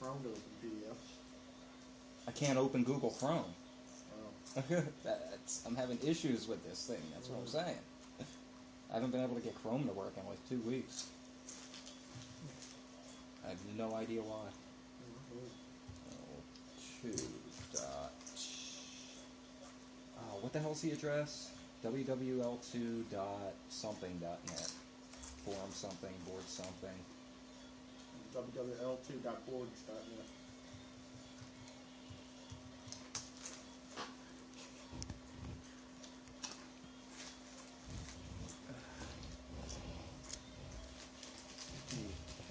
Chrome to open PDFs. I can't open Google Chrome. Oh. I'm having issues with this thing. That's what I'm saying. I haven't been able to get Chrome to work in like 2 weeks. I have no idea why. What the hell's the address? wwl2.something.net. Forum something, board something. wwl2.boards.net.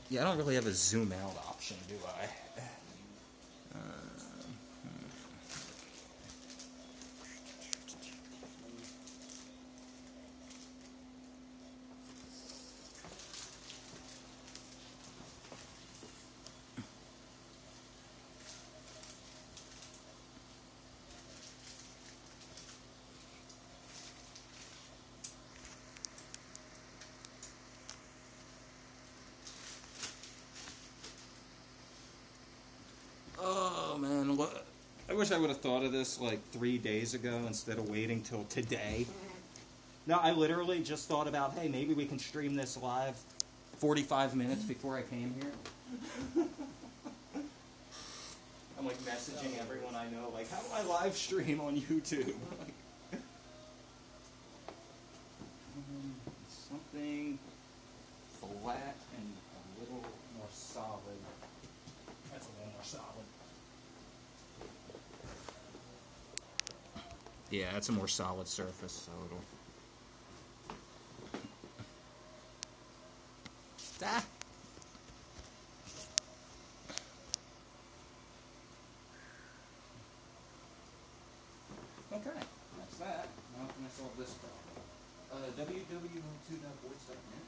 Yeah, I don't really have a zoom out option, do I? Oh man, I wish I would have thought of this like 3 days ago instead of waiting till today. No, I literally just thought about, hey, maybe we can stream this live 45 minutes before I came here. I'm like messaging everyone I know, like, how do I live stream on YouTube? Something flat and a little more solid. That's a little more solid. Yeah, it's a more solid surface, so it'll... Ah! Okay, that's that. Now can I solve this problem? www.2.boards.net.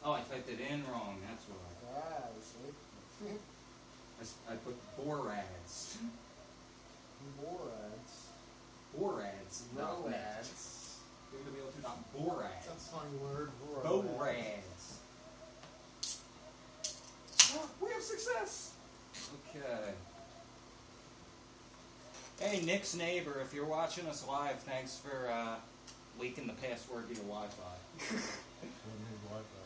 Oh, I typed it in wrong, that's why. Ah, see? I put borads. Borads. Borads. Borads. www.2.borads. That's a funny word. Borads. Oh, we have success! Okay. Hey, Nick's neighbor, if you're watching us live, thanks for leaking the password to your Wi-Fi. What his Wi-Fi?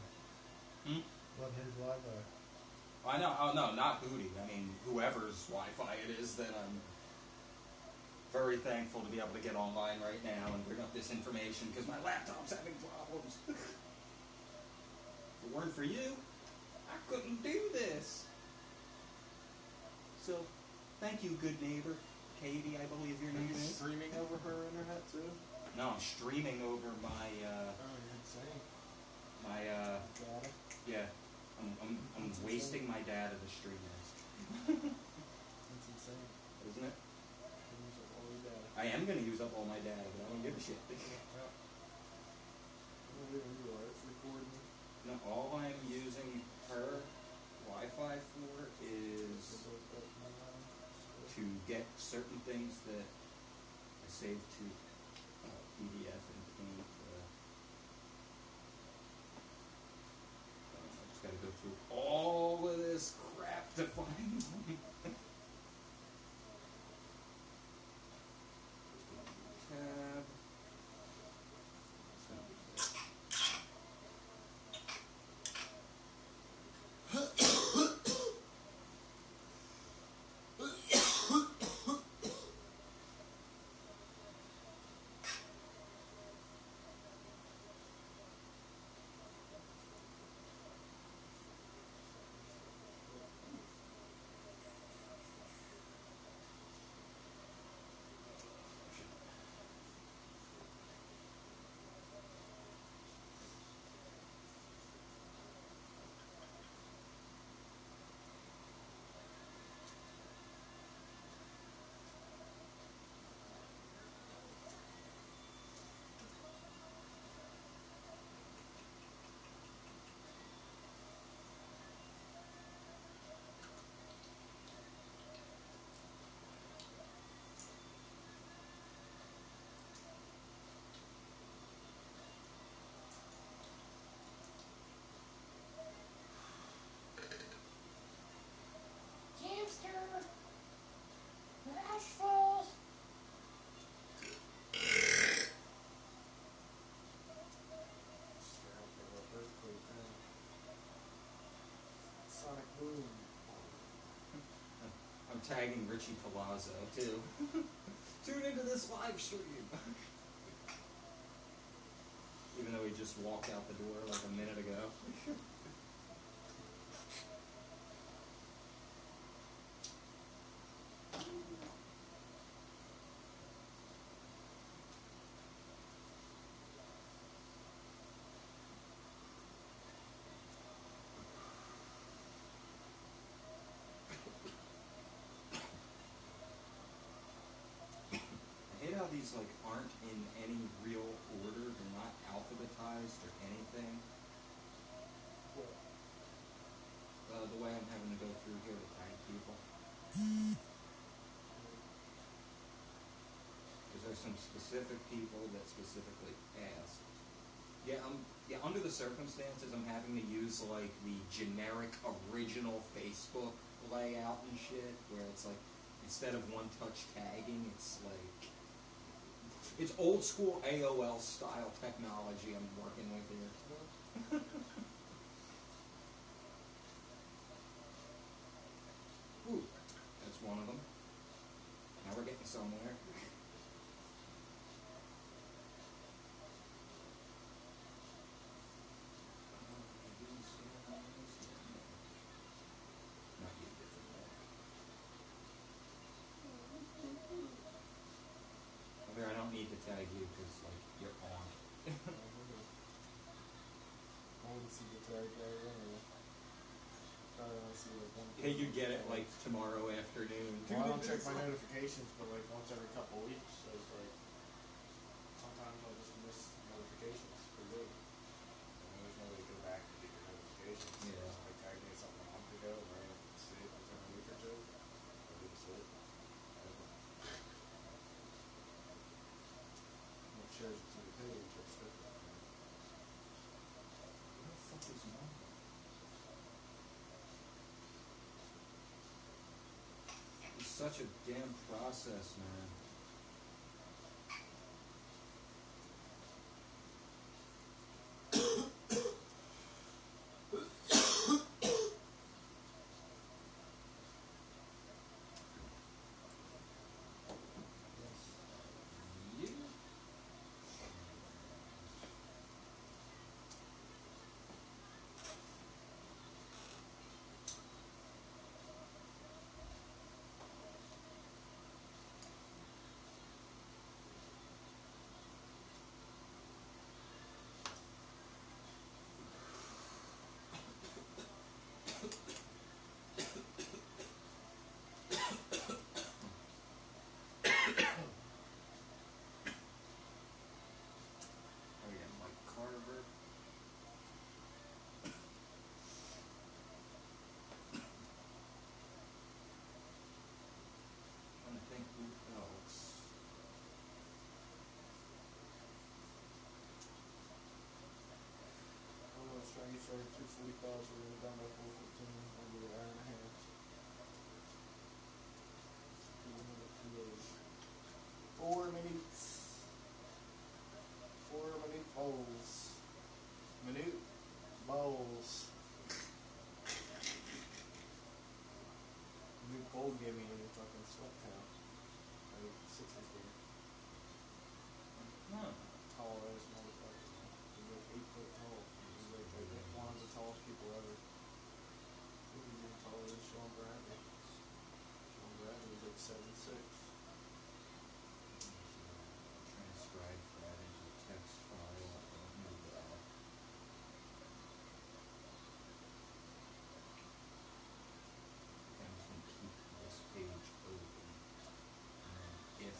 What his Wi-Fi? I know. Oh no, not Booty. I mean, whoever's Wi-Fi it is that I'm very thankful to be able to get online right now and bring up this information because my laptop's having problems. If it weren't for you, I couldn't do this. So, thank you, good neighbor. Katie, I believe your name is. Streaming over her internet too? No, I'm streaming over my, you're insane. my, Data? yeah. I'm wasting my data to stream this. That's insane. Isn't it? Use up all your data. I am going to use up all my data, but I don't give a shit. Yeah. Whatever you are, it's recording. No, all I'm using her Wi-Fi for is to get certain things that I save to PDF and Paint. I just got to go through all of this crap to find them. Tab. I'm tagging Richie Palazzo too. Tune into this live stream. Even though he just walked out the door like a minute ago. I hate how these like aren't in any real order. They're not alphabetized or anything. What? The way I'm having to go through here to tag people. Because there's some specific people that specifically asked. Yeah, under the circumstances, I'm having to use like the generic original Facebook layout and shit, where it's like instead of one-touch tagging, it's like it's old school AOL style technology I'm working with here. Ooh, that's one of them. Now we're getting somewhere. Not you, different one. Okay, I don't need to tag you because like you're on. I wouldn't see the tag there anyway. Probably only see like one. Hey, you get it like tomorrow afternoon. Well, I don't check my notifications, but like once every couple weeks, so it's like sometimes I'll just miss notifications for good. And there's no way to go back and get your notifications. So Yeah. Somebody tagged me something a month ago, and I didn't see it within a week or two. I didn't see it. It shares it to the page, it's different. What the fuck is wrong? It's such a damn process, man. Yeah. Oh yeah, Mike Carver. Trying to think who else. I'm gonna try to get started 2:45, so we're done by 4:15. I'll do an hour and a half. 4 minutes. 4 minute bowls. Minute bowls. New bowl gimme in the fucking sweat town. Like 60s game. Huh. Tall ass motherfucker. He's like 8 foot tall. He's like one of the tallest people ever. I think he's even taller than Sean Bradley. Sean Bradley was like 7'6". Transcribe that into a text file. Move that. I'm just going to keep this page open. And then if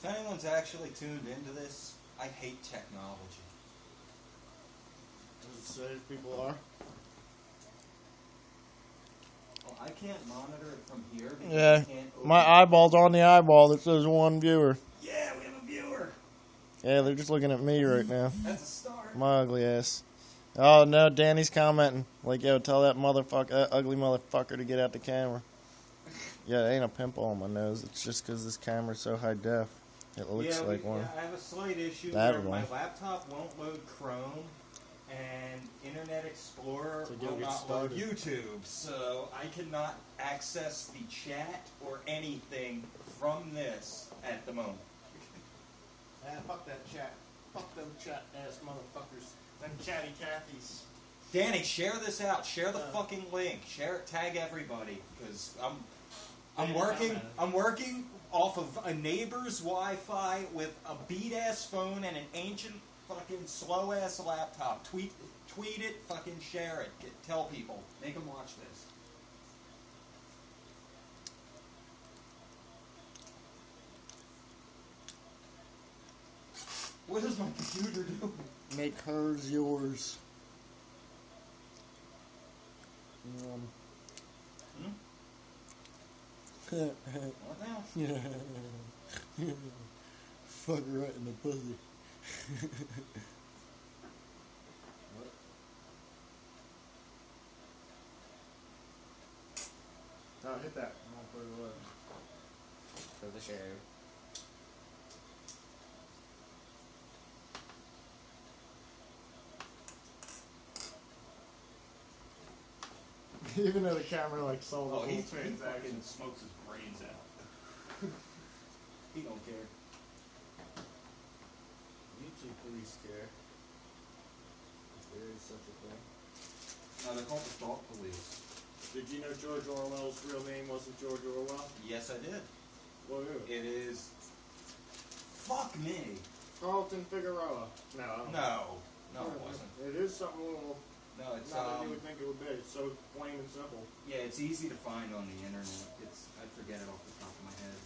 If anyone's actually tuned into this, I hate technology. Does it say if people are? Well, I can't monitor it from here because Yeah, I can't open my eyeball's on the eyeball that says one viewer. Yeah, we have a viewer. Yeah, they're just looking at me right now. That's a start. My ugly ass. Oh no, Danny's commenting. Like, yo, tell that motherfucker, that ugly motherfucker to get out the camera. Yeah, there ain't a pimple on my nose. It's just because this camera's so high def. It looks like one. Yeah, I have a slight issue That where one. my laptop won't load Chrome and Internet Explorer So you'll will get not load started. YouTube. So I cannot access the chat or anything from this at the moment. Fuck that chat. Fuck them chat ass motherfuckers. Them chatty Cathys. Danny, share this out. Share the fucking link. Share it. Tag everybody because I'm Danny, working. comment. I'm working off of a neighbor's Wi-Fi with a beat-ass phone and an ancient fucking slow-ass laptop. Tweet it. Fucking share it. Tell people. Make them watch this. What does my computer do? Make hers yours. What now? Fuck her right in the pussy. No, hit that. I'm gonna put it away. For the show. Even though the camera like sold the Oh, whole he transaction. fucking smokes his brains out. He don't care. YouTube police care. If there is such a thing. No, they're called the thought police. Did you know George Orwell's real name wasn't George Orwell? Yes, I did. Well, who? It is. Fuck me. Carlton Figueroa. No, I don't know. No, it wasn't. It is something a little, No, it's not that you would think it would be. It's so plain and simple. yeah, it's easy to find on the internet. I forget it off the top of my head.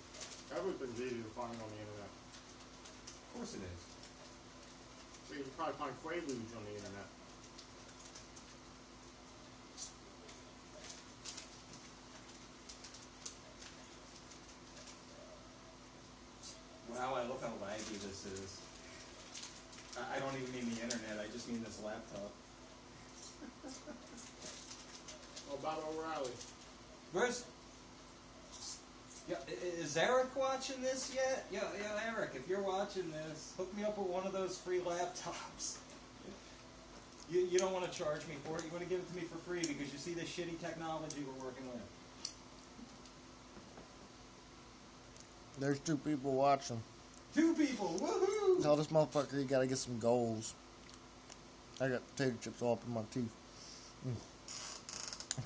Everything's easy to find on the internet. Of course it is. So you can probably find Quaaludes on the internet. Wow, I love how laggy this is. I don't even mean the internet. I just mean this laptop. Oh, Bob O'Reilly. Where's? Yeah, is Eric watching this yet? Yo, Eric, if you're watching this, hook me up with one of those free laptops. You don't want to charge me for it. You want to give it to me for free because you see the shitty technology we're working with. There's 2 people watching. 2 people, woohoo! Tell this motherfucker he gotta get some goals. I got potato chips all up in my teeth.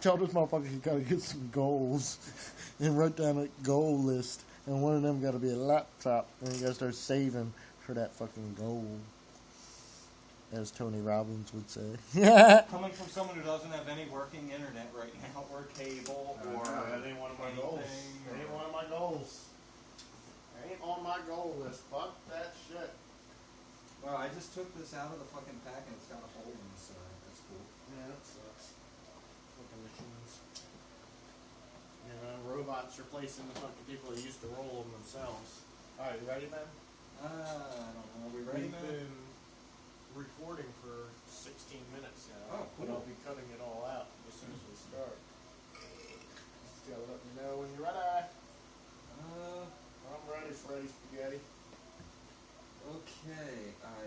Tell this motherfucker he gotta get some goals. And write down a goal list. And one of them gotta be a laptop. And you gotta start saving for that fucking goal. As Tony Robbins would say. Coming from someone who doesn't have any working internet right now, or cable, or that ain't one of my goals. anything, That ain't or- one of my goals. That ain't on my goal list. Fuck that shit. Well, I just took this out of the fucking pack and it's got a hole in the side. That's cool. Yeah, that sucks. Fucking machines. You know, robots replacing the fucking people that used to roll them themselves. Alright, you ready, man? I don't know. Are we ready, We've man? been recording for 16 minutes now. Oh, But cool. I'll be cutting it all out as soon as we start. Just gotta let me know when you're ready. I'm ready, Freddy Spaghetti. Okay, I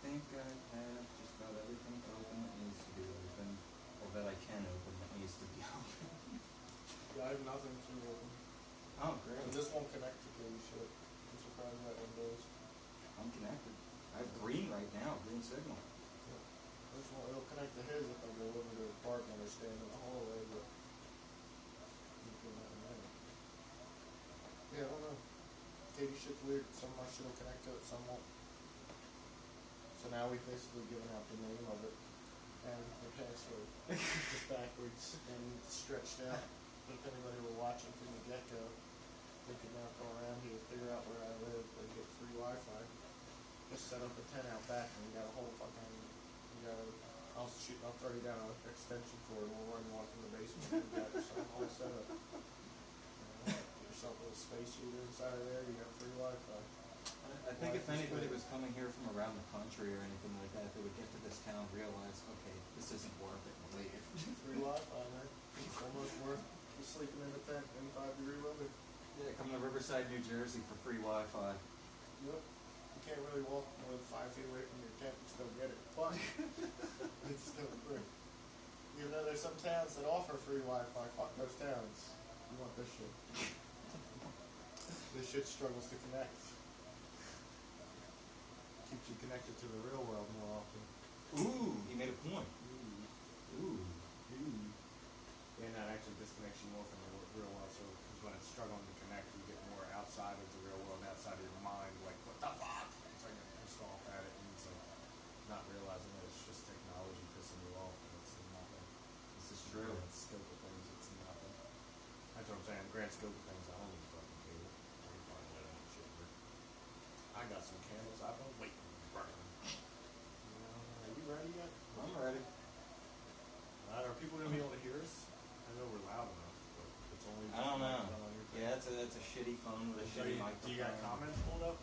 think I have just about everything open that needs to be open, or that I can open that needs to be open. Yeah, I have nothing to open. Oh, And great. this won't connect to cable shit. I'm surprised that one does. I'm connected. I have green right now, green signal. This one, it'll connect to his if I go over to the apartment or stand in the hallway, but. you can let me know. Yeah, I don't know. Katie shit's weird. Some of my shit will connect to it, some won't. So now we've basically given out the name of it and the password. Just backwards and stretched out. If anybody were watching from the get-go, they could now come around here, figure out where I already down an extension cord. We'll run one from the basement. We got something all set up. There's something with a space heater inside of there. You got free Wi-Fi. I think if anybody was coming here from around the country or anything like that, they would get to this town, realize, okay, this isn't worth it, and leave. Free Wi-Fi, man. It's almost worth just sleeping in a tent in 5-degree weather. Yeah, come to Riverside, New Jersey for free Wi-Fi. Yep. You can't really walk more than 5 feet away from your tent and still get it. But it's still free. Even though there's some towns that offer free Wi-Fi, fuck those towns. You want this shit. This shit struggles to connect. Keeps you connected to the real world more often. Ooh, he made a point. Ooh. And that actually disconnects you more from the real world. So, because when it's struggling to connect, you get more outside of the real world, outside of your mind. Like, what the fuck? It's like you're pissed off at it, and it's like not realizing that it's just technology pissing you off, and it's nothing. This is true. Grand scope of things, it's nothing. That's what I'm saying. Grand scope of things, I don't need fucking cable. I can find that out shit. I got some candles. I've been waiting to burn. Are you ready yet? I'm ready. Are people gonna be able to hear us? I know we're loud enough, but it's only. I don't know. on your thing. Yeah, that's a shitty phone with a shitty microphone. Do you got comments pulled up?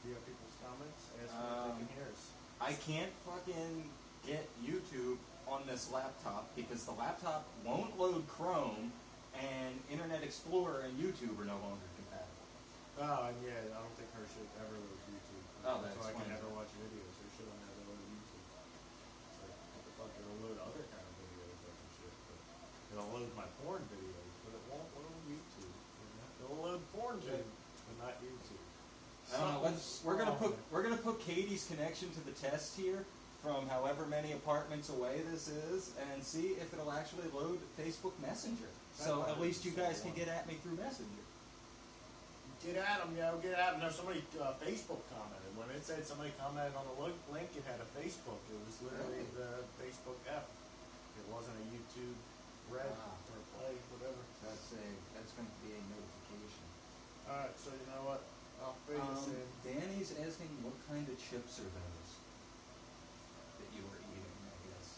Do you have people's comments? Ask me if they can hear us. I can't fucking get YouTube on this laptop because the laptop won't load Chrome, and Internet Explorer and YouTube are no longer compatible. Oh, and yeah, I don't think her shit ever loads YouTube. Oh, that's why I can explains never it. watch videos. Her shit will never load YouTube. It's like, what the fuck? It'll load other kind of videos like and shit, but it'll load my porn videos, but it won't load YouTube. You know? It'll load porn videos, but not YouTube. I don't know. We're gonna put Katie's connection to the test here from however many apartments away this is, and see if it'll actually load Facebook Messenger. So at least you guys can get at me through Messenger. Get at them, yo, get at them. No, somebody Facebook commented. When it said somebody commented on the link, it had a Facebook. It was literally the Facebook F. It wasn't a YouTube red or play, whatever. That's going to be a notification. Alright, so you know what? I'll fade this in. Danny's asking what kind of chips are those that you were eating, I guess.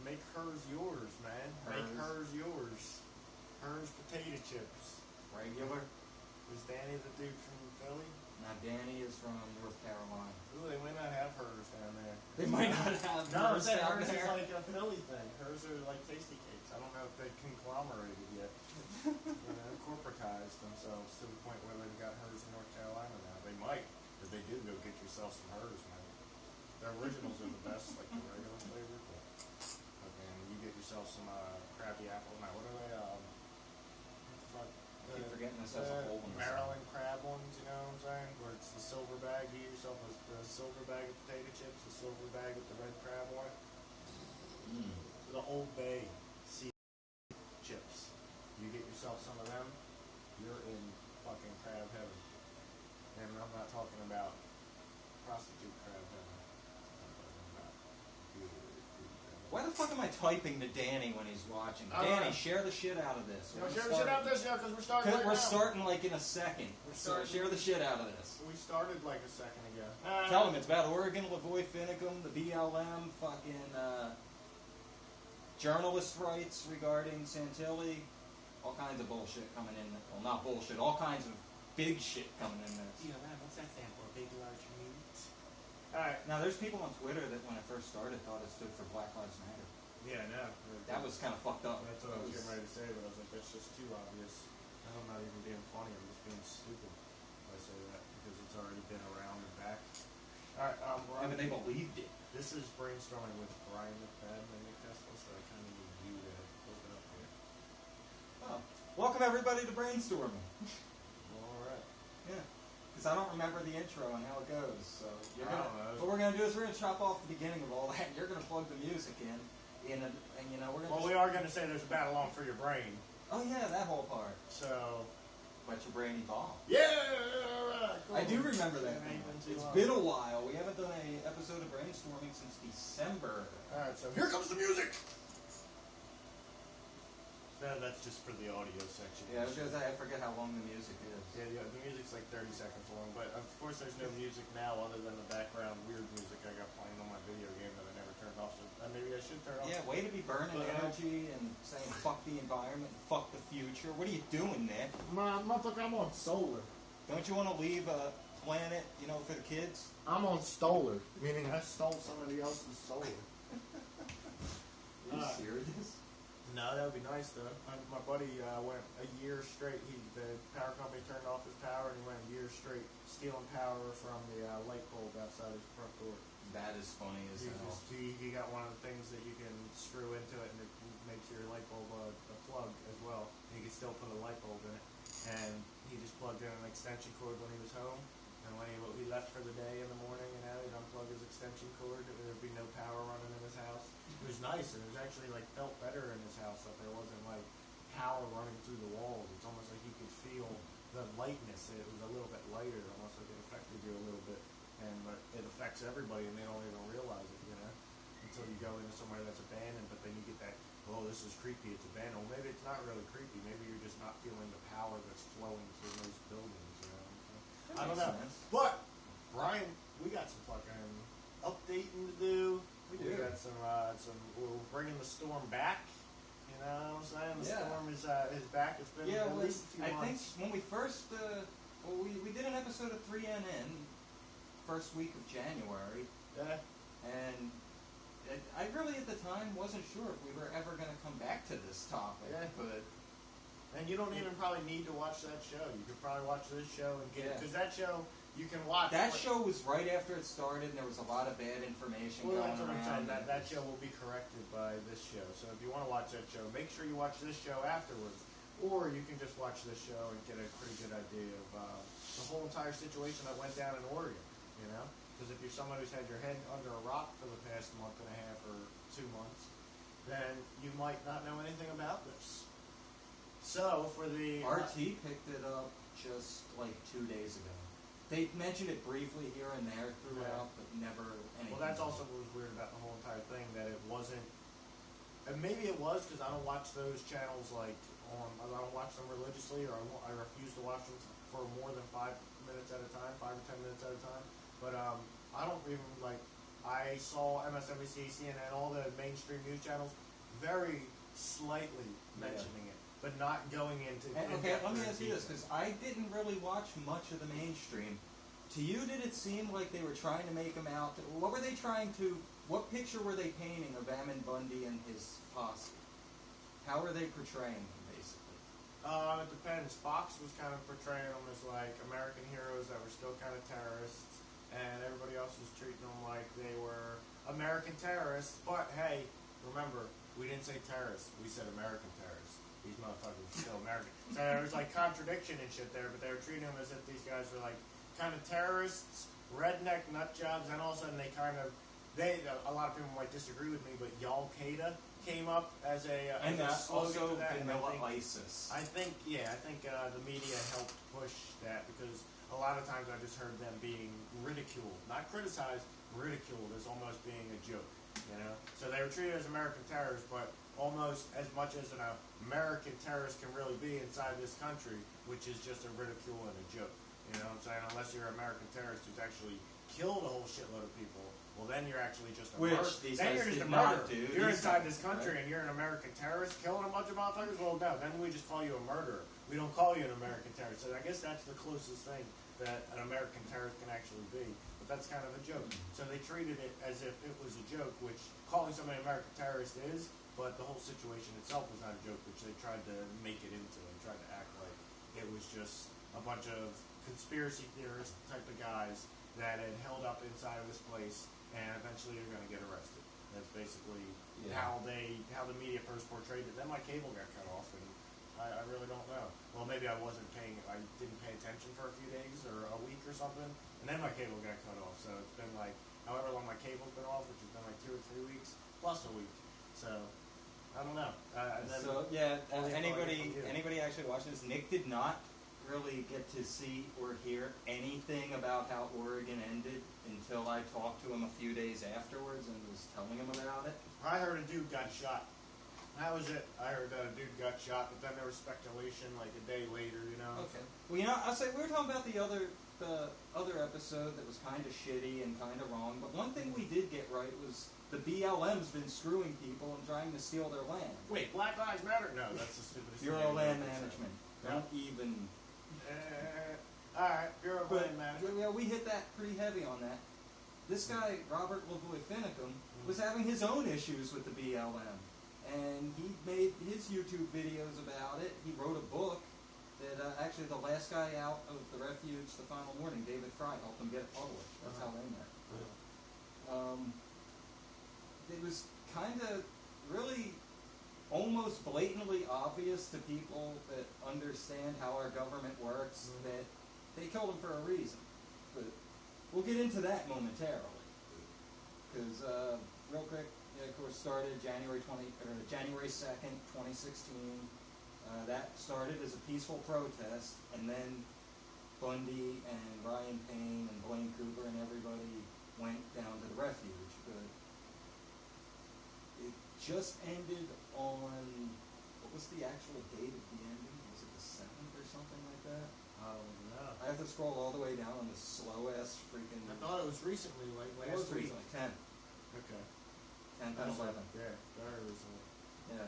Make hers yours, man. Make Hers. hers yours. Hers potato chips. Regular? Is Danny the dude from Philly? Now Danny is from North Carolina. Ooh, they might not have hers down there. They might not have No, hers hers down is there. like a Philly thing. Hers are like tasty cakes. I don't know if they conglomerated yet. Corporatized themselves to the point where they've got hers in North Carolina now. They might. If they do, go get yourself some hers, man. The originals are the best, like the regular flavor. But then you get yourself some crappy apple. Now, what are they? What the fuck? I keep forgetting this has a hole in the Maryland crab ones, you know what I'm saying? Where it's the silver bag. You get yourself the silver bag of potato chips, the silver bag with the red crab on it. The Old Bay sea chips. You get yourself some of them, you're in fucking crab heaven. And I'm not talking about prostitute crab heaven. I'm talking about good food heaven. Why the fuck am I typing to Danny when he's watching? I don't Danny, know. share the shit out of this. You know, share the shit out of this, yeah, because we're starting right We're now. starting like in a second. We're So starting- share the shit out of this. We started like a second ago. Tell him it's about Oregon, Lavoy Finicum, the BLM, fucking journalist rights regarding Santilli, all kinds of bullshit coming in. Well, not bullshit, all kinds of big shit coming in this. BLM, what's that stand for? Big, large meat? Alright. Now, there's people on Twitter that when it first started thought it stood for Black Lives Matter. Yeah, I know. That was kind of fucked up. That's what I was getting ready to say, but I was like, that's just too obvious. I'm not even being funny, I'm just being stupid if I say that, because it's already been around and back. Alright, I mean, they believed it. this is brainstorming with Brian McFadden and Nick Tesla, so I kind of need you to open up here. Oh. Welcome everybody to Brainstorming. Alright. Yeah. Because I don't remember the intro and how it goes. So I don't know. what we're going to do is we're going to chop off the beginning of all that. You're going to plug the music in. And you know, we're going to... Well, we are going to say there's a battle on for your brain, Oh, yeah, that whole part. so... Let your brain evolve. Yeah! Alright, cool. I do remember that. It ain't been too It's long. been a while. We haven't done an episode of Brainstorming since December. Alright, so here comes the music! That's just for the audio section. Yeah, I was gonna say, I forget how long the music is. Yeah, the music's like 30 seconds long, but of course there's no music now other than the background weird music I got playing on my video game that I never turned off, so maybe I should turn off. Yeah, way to be burning But, energy and saying fuck the environment, fuck the future. What are you doing, Nick? Motherfucker, I'm on solar. Don't you want to leave a planet, you know, for the kids? I'm on stolar, meaning I stole somebody else's solar. Are you serious? No, that would be nice though. My buddy went a year straight. The power company turned off his power, and he went a year straight stealing power from the light bulb outside his front door. That is funny as hell. He got one of the things that you can screw into it, and it makes your light bulb a plug as well. And you can still put a light bulb in it. And he just plugged in an extension cord when he was home. And when he left for the day in the morning, and he'd unplug his extension cord, there'd be no power running in his house. It was nice, and it was actually like felt better in his house that there wasn't like power running through the walls. It's almost like you could feel the lightness. It was a little bit lighter, almost like it affected you a little bit. And but it affects everybody, and they don't even realize it, you know, until you go into somewhere that's abandoned. But then you get that, oh, this is creepy. It's abandoned. Well, maybe it's not really creepy. Maybe you're just not feeling the power that's flowing through those buildings. You know, I don't know. Sense. But Brian, we got some fucking updating to do. We got some. We're bringing the storm back. You know what I'm saying? The storm is back. It's been at least a few I think months. when we first, we did an episode of 3NN, first week of January, Yeah. and I really at the time wasn't sure if we were ever going to come back to this topic, Yeah. but And you don't even probably need to watch that show. You could probably watch this show and get it. Yeah. Because that show, you can watch. that show was right after it started, and there was a lot of bad information Well, going that's what I'm around. saying. That show will be corrected by this show. So if you want to watch that show, make sure you watch this show afterwards. Or you can just watch this show and get a pretty good idea of the whole entire situation that went down in Oregon. You know? Because if you're someone who's had your head under a rock for the past month and a half or 2 months, then you might not know anything about this. So, for the... RT picked it up just like 2 days ago. They mentioned it briefly here and there throughout, but never anything. Well, that's also what was weird about the whole entire thing, that it wasn't... And maybe it was, because I don't watch those channels, like, I don't watch them religiously, or I refuse to watch them for more than 5 minutes at a time, 5 or 10 minutes at a time. But I don't even, like... I saw MSNBC, CNN, all the mainstream news channels very slightly mentioning it, but not going into... Okay, let me ask you this, because I didn't really watch much of the mainstream. To you, did it seem like they were trying to make him out? What were they trying to... What picture were they painting of Ammon Bundy and his posse? How were they portraying him, basically? It depends. Fox was kind of portraying them as, like, American heroes that were still kind of terrorists, and everybody else was treating them like they were American terrorists. But, hey, remember, we didn't say terrorists. We said American terrorists. These motherfuckers are still American. So there was, like, contradiction and shit there, but they were treating them as if these guys were, like, kind of terrorists, redneck nut jobs, and all of a sudden they kind of... a lot of people might disagree with me, but Al-Qaeda came up as a And as a slogan also to that, and vanilla I think, ISIS. I think the media helped push that, because a lot of times I just heard them being ridiculed, not criticized, ridiculed as almost being a joke, you know? So they were treated as American terrorists, but almost as much as an American terrorist can really be inside this country, which is just a ridicule and a joke, you know what I'm saying? Unless you're an American terrorist who's actually killed a whole shitload of people, well then you're actually just a murderer. Then you're just a murderer. You're inside this country and you're an American terrorist killing a bunch of motherfuckers? Well, no, then we just call you a murderer. We don't call you an American terrorist. So I guess that's the closest thing that an American terrorist can actually be. But that's kind of a joke. So they treated it as if it was a joke, which calling somebody an American terrorist is, but the whole situation itself was not a joke, which they tried to make it into. They tried to act like it was just a bunch of conspiracy theorist type of guys that had held up inside of this place, and eventually you're going to get arrested. That's basically how the media first portrayed it. Then my cable got cut off, and I really don't know. Well, maybe I didn't pay attention for a few days or a week or something, and then my cable got cut off. So it's been like, however long my cable's been off, which has been like 2 or 3 weeks, plus a week. So, I don't know. Anybody actually watching this? Nick did not really get to see or hear anything about how Oregon ended until I talked to him a few days afterwards and was telling him about it. I heard a dude got shot. How was it? I heard that a dude got shot, but then there was speculation like a day later, you know? Okay. Well, you know, I'll say we were talking about the other episode that was kind of shitty and kind of wrong, but one thing we did get right was the BLM's been screwing people and trying to steal their land. Wait, Black Lives Matter? No, that's the stupidest thing. Bureau of Land I've ever Management. Yeah. Don't even. Alright, Bureau of But Land Management. yeah, we hit that pretty heavy on that. This guy, Robert Lavoie Finicum, was having his own issues with the BLM. And he made his YouTube videos about it. He wrote a book that actually the last guy out of the refuge, The Final Warning, David Fry, helped him get it published. That's how they met. It was kind of really almost blatantly obvious to people that understand how our government works that they killed him for a reason. But we'll get into that momentarily. Because, real quick, of course, started January 2nd, 2016. That started as a peaceful protest, and then Bundy and Ryan Payne and Blaine Cooper and everybody went down to the refuge. But it just ended on, what was the actual date of the ending? Was it the 7th or something like that? Oh, no. I have to scroll all the way down on this slow-ass freaking... I thought it was recently, like It was last week. recently, 10th. Okay. 10th and 11th. Yeah, very recently. Yeah.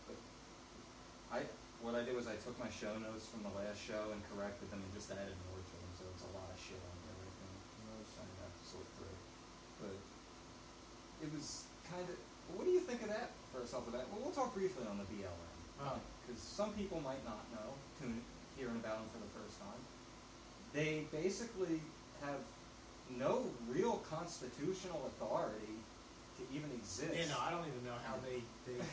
But what I did was I took my show notes from the last show and corrected them and just added more to them, so it's a lot of shit on everything. I didn't have to sort through. But it was kind of... What do you think of that first off the bat? Well, we'll talk briefly on the BLM. Oh. Because some people might not know, hearing about them for the first time. They basically have no real constitutional authority to even exist. Yeah, no, I don't even know how they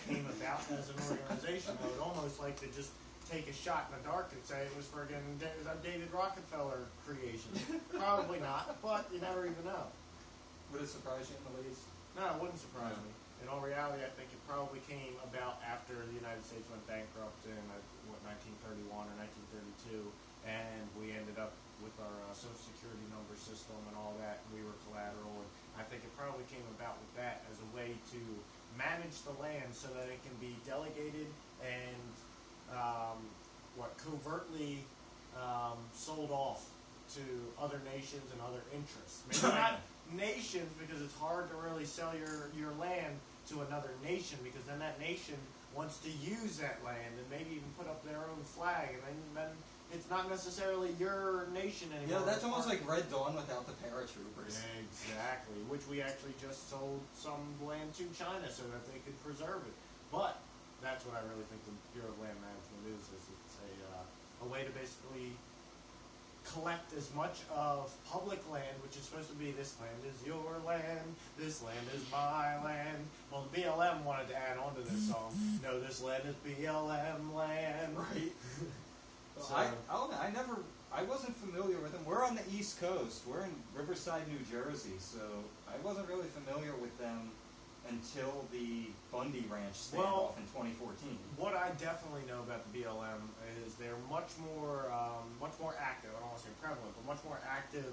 came about as an organization. I would almost like to just take a shot in the dark and say it was friggin' a David Rockefeller creation. Probably not, but you never even know. Would it surprise you in the least? No, it wouldn't surprise me. In all reality, I think it probably came about after the United States went bankrupt in, 1931 or 1932, and we ended up with our Social Security number system and all that, and we were collateral, and I think it probably came about with that as a way to manage the land so that it can be delegated and, covertly sold off to other nations and other interests. Maybe not nations, because it's hard to really sell your land to another nation, because then that nation wants to use that land and maybe even put up their own flag, and then it's not necessarily your nation anymore. Yeah, that's almost like Red Dawn without the paratroopers. Exactly, which we actually just sold some land to China so that they could preserve it. But that's what I really think the Bureau of Land Management is it's a way to basically collect as much of public land, which is supposed to be, this land is your land, this land is my land. Well, the BLM wanted to add on to this song, no, this land is BLM land. Right. So, I wasn't familiar with them. We're on the East Coast. We're in Riverside, New Jersey, so I wasn't really familiar with them until the Bundy Ranch standoff in 2014. What I definitely know about the BLM is they're much more active. I don't want to say prevalent, but much more active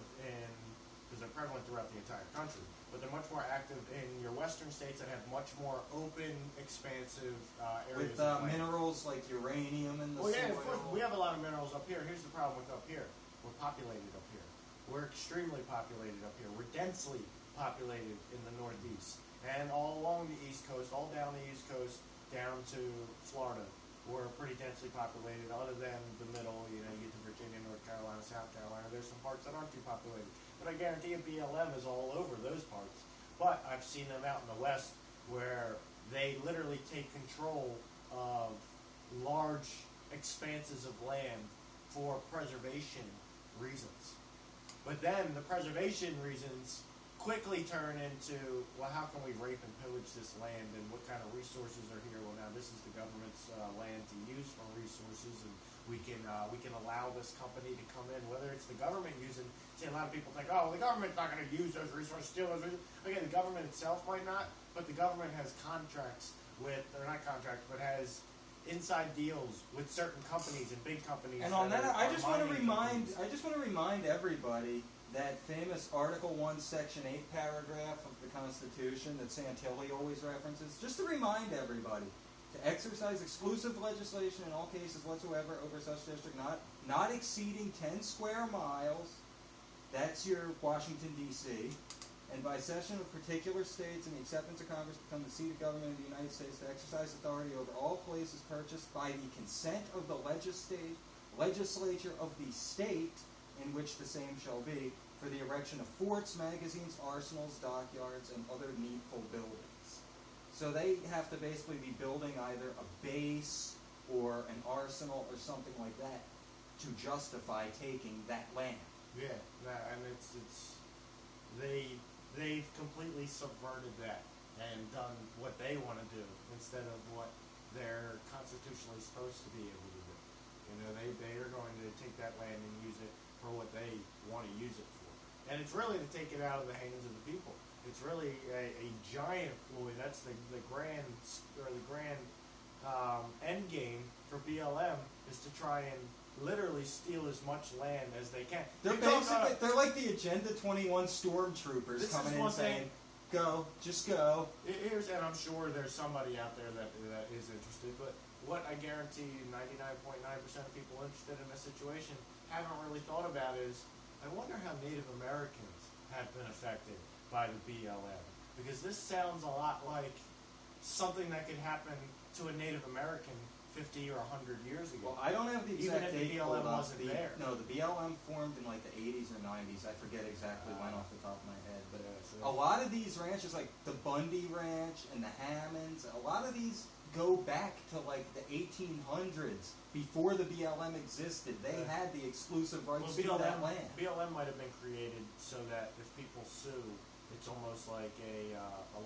because they're prevalent throughout the entire country. But they're much more active in your western states that have much more open, expansive areas. With minerals like uranium in the soil. Well, yeah, of course. We have a lot of minerals up here. Here's the problem with up here. We're populated up here. We're extremely populated up here. We're densely populated in the Northeast. And all along the East Coast, all down the East Coast, down to Florida, we're pretty densely populated, other than the middle, you get to Virginia, North Carolina, South Carolina. There's some parts that aren't too populated. But I guarantee you BLM is all over those parts. But I've seen them out in the West where they literally take control of large expanses of land for preservation reasons. But then the preservation reasons quickly turn into, well, how can we rape and pillage this land, and what kind of resources are here? Well, now this is the government's land to use for resources, and we can allow this company to come in, whether it's the government using. See, a lot of people think, oh, the government's not going to use those resources, steal those resources. Okay, the government itself might not, but the government has contracts with, or not contracts, but has inside deals with certain companies and big companies. And on that, are I just want to mining remind everybody that famous Article 1, Section 8 paragraph of the Constitution that Santilli always references. Just to remind everybody to exercise exclusive legislation in all cases whatsoever over such district not exceeding 10 square miles. That's your Washington, D.C. And by cession of particular states and the acceptance of Congress become the seat of government of the United States to exercise authority over all places purchased by the consent of the legislature of the state in which the same shall be, for the erection of forts, magazines, arsenals, dockyards, and other needful buildings. So they have to basically be building either a base or an arsenal or something like that to justify taking that land. Yeah, and they've completely subverted that and done what they want to do instead of what they're constitutionally supposed to be able to do. You know, they are going to take that land and use it for what they want to use it for. And it's really to take it out of the hands of the people. It's really a giant ploy. That's the grand end game for BLM is to try and literally steal as much land as they can. They're like the Agenda 21 stormtroopers coming in saying, "Go, just go." And I'm sure there's somebody out there that is interested, but what I guarantee 99.9% of people interested in this situation haven't really thought about is, I wonder how Native Americans have been affected by the BLM. Because this sounds a lot like something that could happen to a Native American 50 or 100 years ago. Well, I don't have the exact date. Even if the BLM wasn't there. No, the BLM formed in like the 80s or 90s. I forget exactly when off the top of my head. But a lot of these ranches, like the Bundy Ranch and the Hammonds, a lot of these go back to like the 1800s. Before the BLM existed, they had the exclusive rights to that land. BLM might have been created so that if people sue, it's almost like a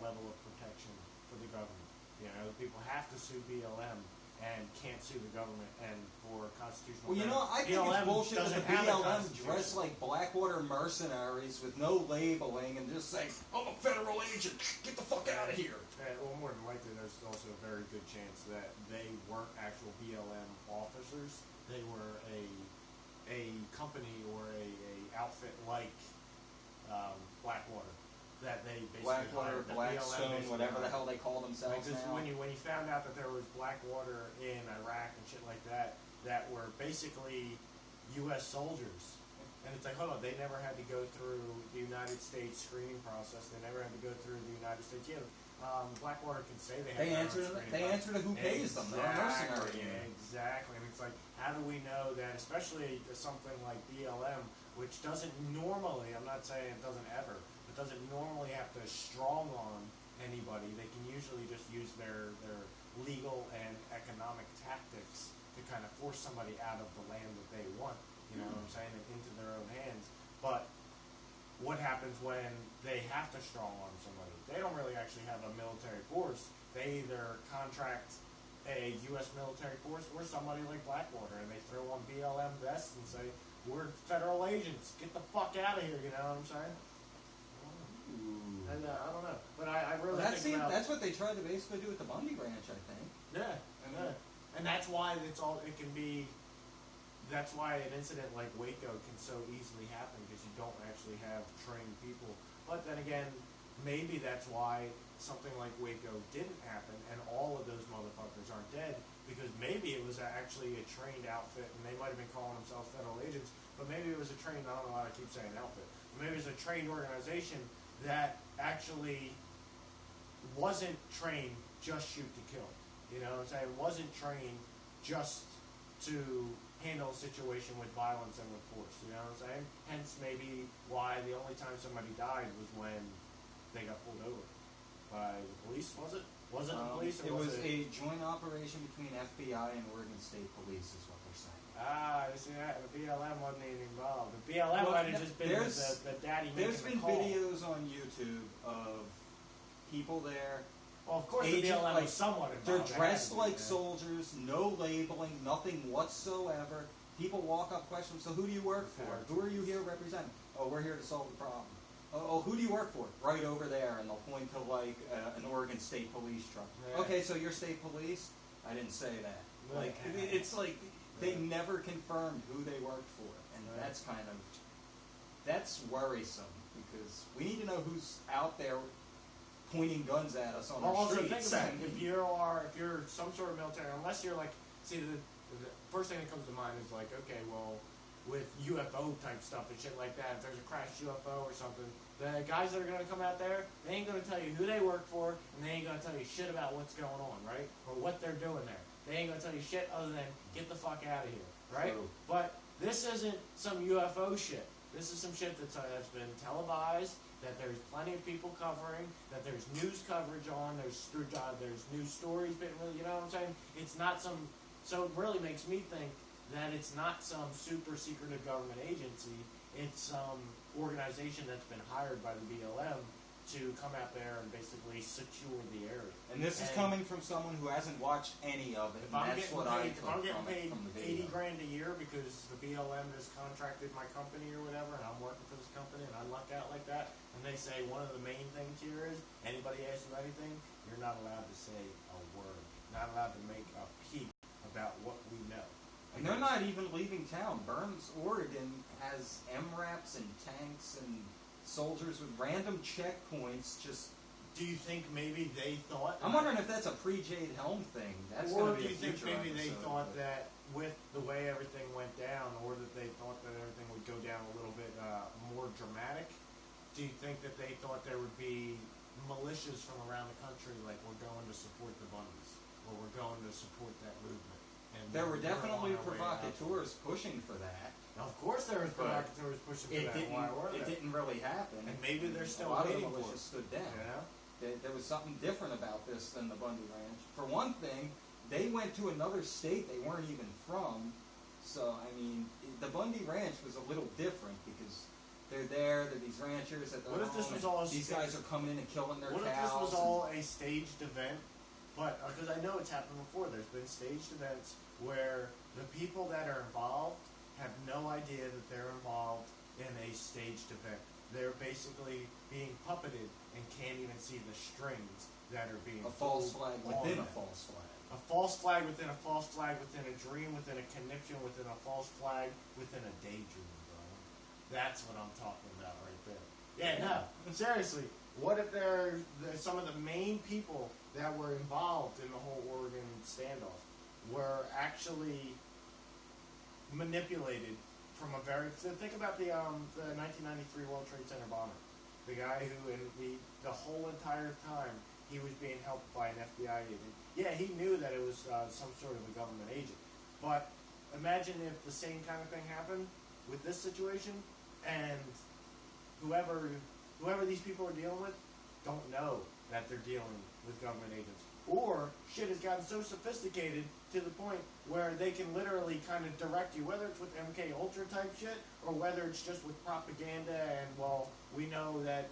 level of protection for the government. You know, people have to sue BLM and can't sue the government, and for constitutional. Well, you know, I think BLM it's bullshit that the doesn't have a BLM constitution. dress like Blackwater mercenaries with no labeling and just say, "I'm a federal agent. Get the fuck out of here." Well, more than likely, there's also a very good chance that they weren't actual BLM officers. They were a company or a outfit like Blackwater that they basically Blackwater, hired. The Blackstone, BLM whatever the hired. hell they call themselves Because now. when you found out that there was Blackwater in Iraq and shit like that were basically U.S. soldiers. And it's like, hold on, they never had to go through the United States screening process. They never had to go through the United States. Yeah, Blackwater can say they have They answer to who pays them. They're a mercenary. Exactly. And it's like, how do we know that, especially something like BLM, which doesn't normally, I'm not saying it doesn't ever, but doesn't normally have to strong arm anybody. They can usually just use their legal and economic tactics to kind of force somebody out of the land that they want. You know what I'm saying? And into their own hands. But what happens when they have to strong arm somebody? They don't really actually have a military force. They either contract a U.S. military force or somebody like Blackwater, and they throw on BLM vests and say, "We're federal agents. Get the fuck out of here." You know what I'm saying? And I don't know, but I really think that's what they tried to basically do with the Bundy Ranch, I think. Yeah, and that's why it can be. That's why an incident like Waco can so easily happen, because you don't actually have trained people. But then again, maybe that's why something like Waco didn't happen, and all of those motherfuckers aren't dead, because maybe it was actually a trained outfit, and they might have been calling themselves federal agents, but maybe it was a trained, I don't know why I keep saying outfit, but maybe it was a trained organization that actually wasn't trained just shoot to kill. You know what I'm saying? It wasn't trained just to handle a situation with violence and with force. You know what I'm saying? Hence maybe why the only time somebody died was when they got pulled over by the police, was it? Was it the police? Or was a joint operation between FBI and Oregon State Police is what they're saying. You see that? The BLM wasn't even involved. The BLM might have just been the daddy making There's been the call. videos on YouTube of people there. Well, of course the BLM was somewhat involved. They're dressed like soldiers, no labeling, nothing whatsoever. People walk up, question them, so who do you work for? Who are you here representing? Oh, we're here to solve the problem. Oh, who do you work for? Right over there, and they'll point to like an Oregon State Police truck. Yeah. Okay, so you're state police? I didn't say that. Like, it's like they never confirmed who they worked for, and Right. that's worrisome, because we need to know who's out there pointing guns at us on Well, our also think streets. about it. If you're some sort of military, unless you're like, see, the first thing that comes to mind is like, okay, well, with UFO type stuff and shit like that, if there's a crashed UFO or something, the guys that are gonna come out there, they ain't gonna tell you who they work for, and they ain't gonna tell you shit about what's going on, right? Or what they're doing there. They ain't gonna tell you shit other than get the fuck out of here, right? True. But this isn't some UFO shit. This is some shit that's been televised, that there's plenty of people covering, that there's news coverage on, there's news stories, you know what I'm saying? It's not some, so it really makes me think that it's not some super secretive government agency, it's some organization that's been hired by the BLM to come out there and basically secure the area. And this is And coming from someone who hasn't watched any of it, If and I'm that's getting what I paid, if took I'm getting from it, paid from the 80 video. grand a year because the BLM has contracted my company or whatever, and I'm working for this company, and I luck out like that, and they say one of the main things here is anybody asks you anything, you're not allowed to say a word, not allowed to make a peep about what we know. And they're not even leaving town. Burns, Oregon has MRAPs and tanks and soldiers with random checkpoints. Just, Do you think maybe they thought? I'm wondering if that's a pre-Jade Helm thing. That's or going to do be you a think future maybe they episode, thought but- that with the way everything went down, or that they thought that everything would go down a little bit more dramatic? Do you think that they thought there would be militias from around the country, like we're going to support the Bundys, or we're going to support that movement? And There were we're definitely on our way out. provocateurs pushing for that. Now, of course, there was But provocateurs pushing for It that. didn't. Why were It they? didn't really happen. And maybe they're still a lot of the waiting for militias it. stood down. You know? There was something different about this than the Bundy Ranch. For one thing, they went to another state they weren't even from. So, I mean, the Bundy Ranch was a little different because they're there, they're these ranchers at their What if this home, was and all a these stage- guys are coming in and killing their What if cows. this was and- all a staged event? But because I know it's happened before, there's been staged events where the people that are involved have no idea that they're involved in a staged event. They're basically being puppeted and can't even see the strings that are being a false pulled flag on within a them. false flag. A false flag within a false flag within a dream within a conniption within a false flag within a daydream, bro. That's what I'm talking about right there. Yeah, no, seriously. What if they're some of the main people that were involved in the whole Oregon standoff were actually manipulated from a very. So think about the 1993 World Trade Center bomber, the guy who in the whole entire time he was being helped by an FBI agent. Yeah, he knew that it was some sort of a government agent, but imagine if the same kind of thing happened with this situation, and whoever these people are dealing with don't know that they're dealing with government agents. Or shit has gotten so sophisticated to the point where they can literally kind of direct you, whether it's with MK Ultra type shit, or whether it's just with propaganda and, well, we know that,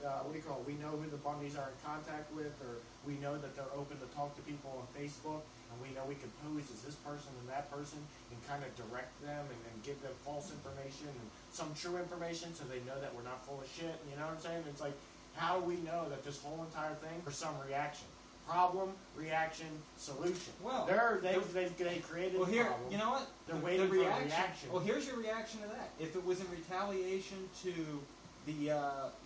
we know who the Bundys are in contact with, or we know that they're open to talk to people on Facebook, and we know we can pose as this person and that person, and kind of direct them and give them false information and some true information so they know that we're not full of shit, you know what I'm saying? It's like, how do we know that this whole entire thing for some reaction? Problem, reaction, solution. Well, they created Well, the here, problem. you know what? They're The waiting for a reaction. reaction. Well, here's your reaction to that. If it was in retaliation to the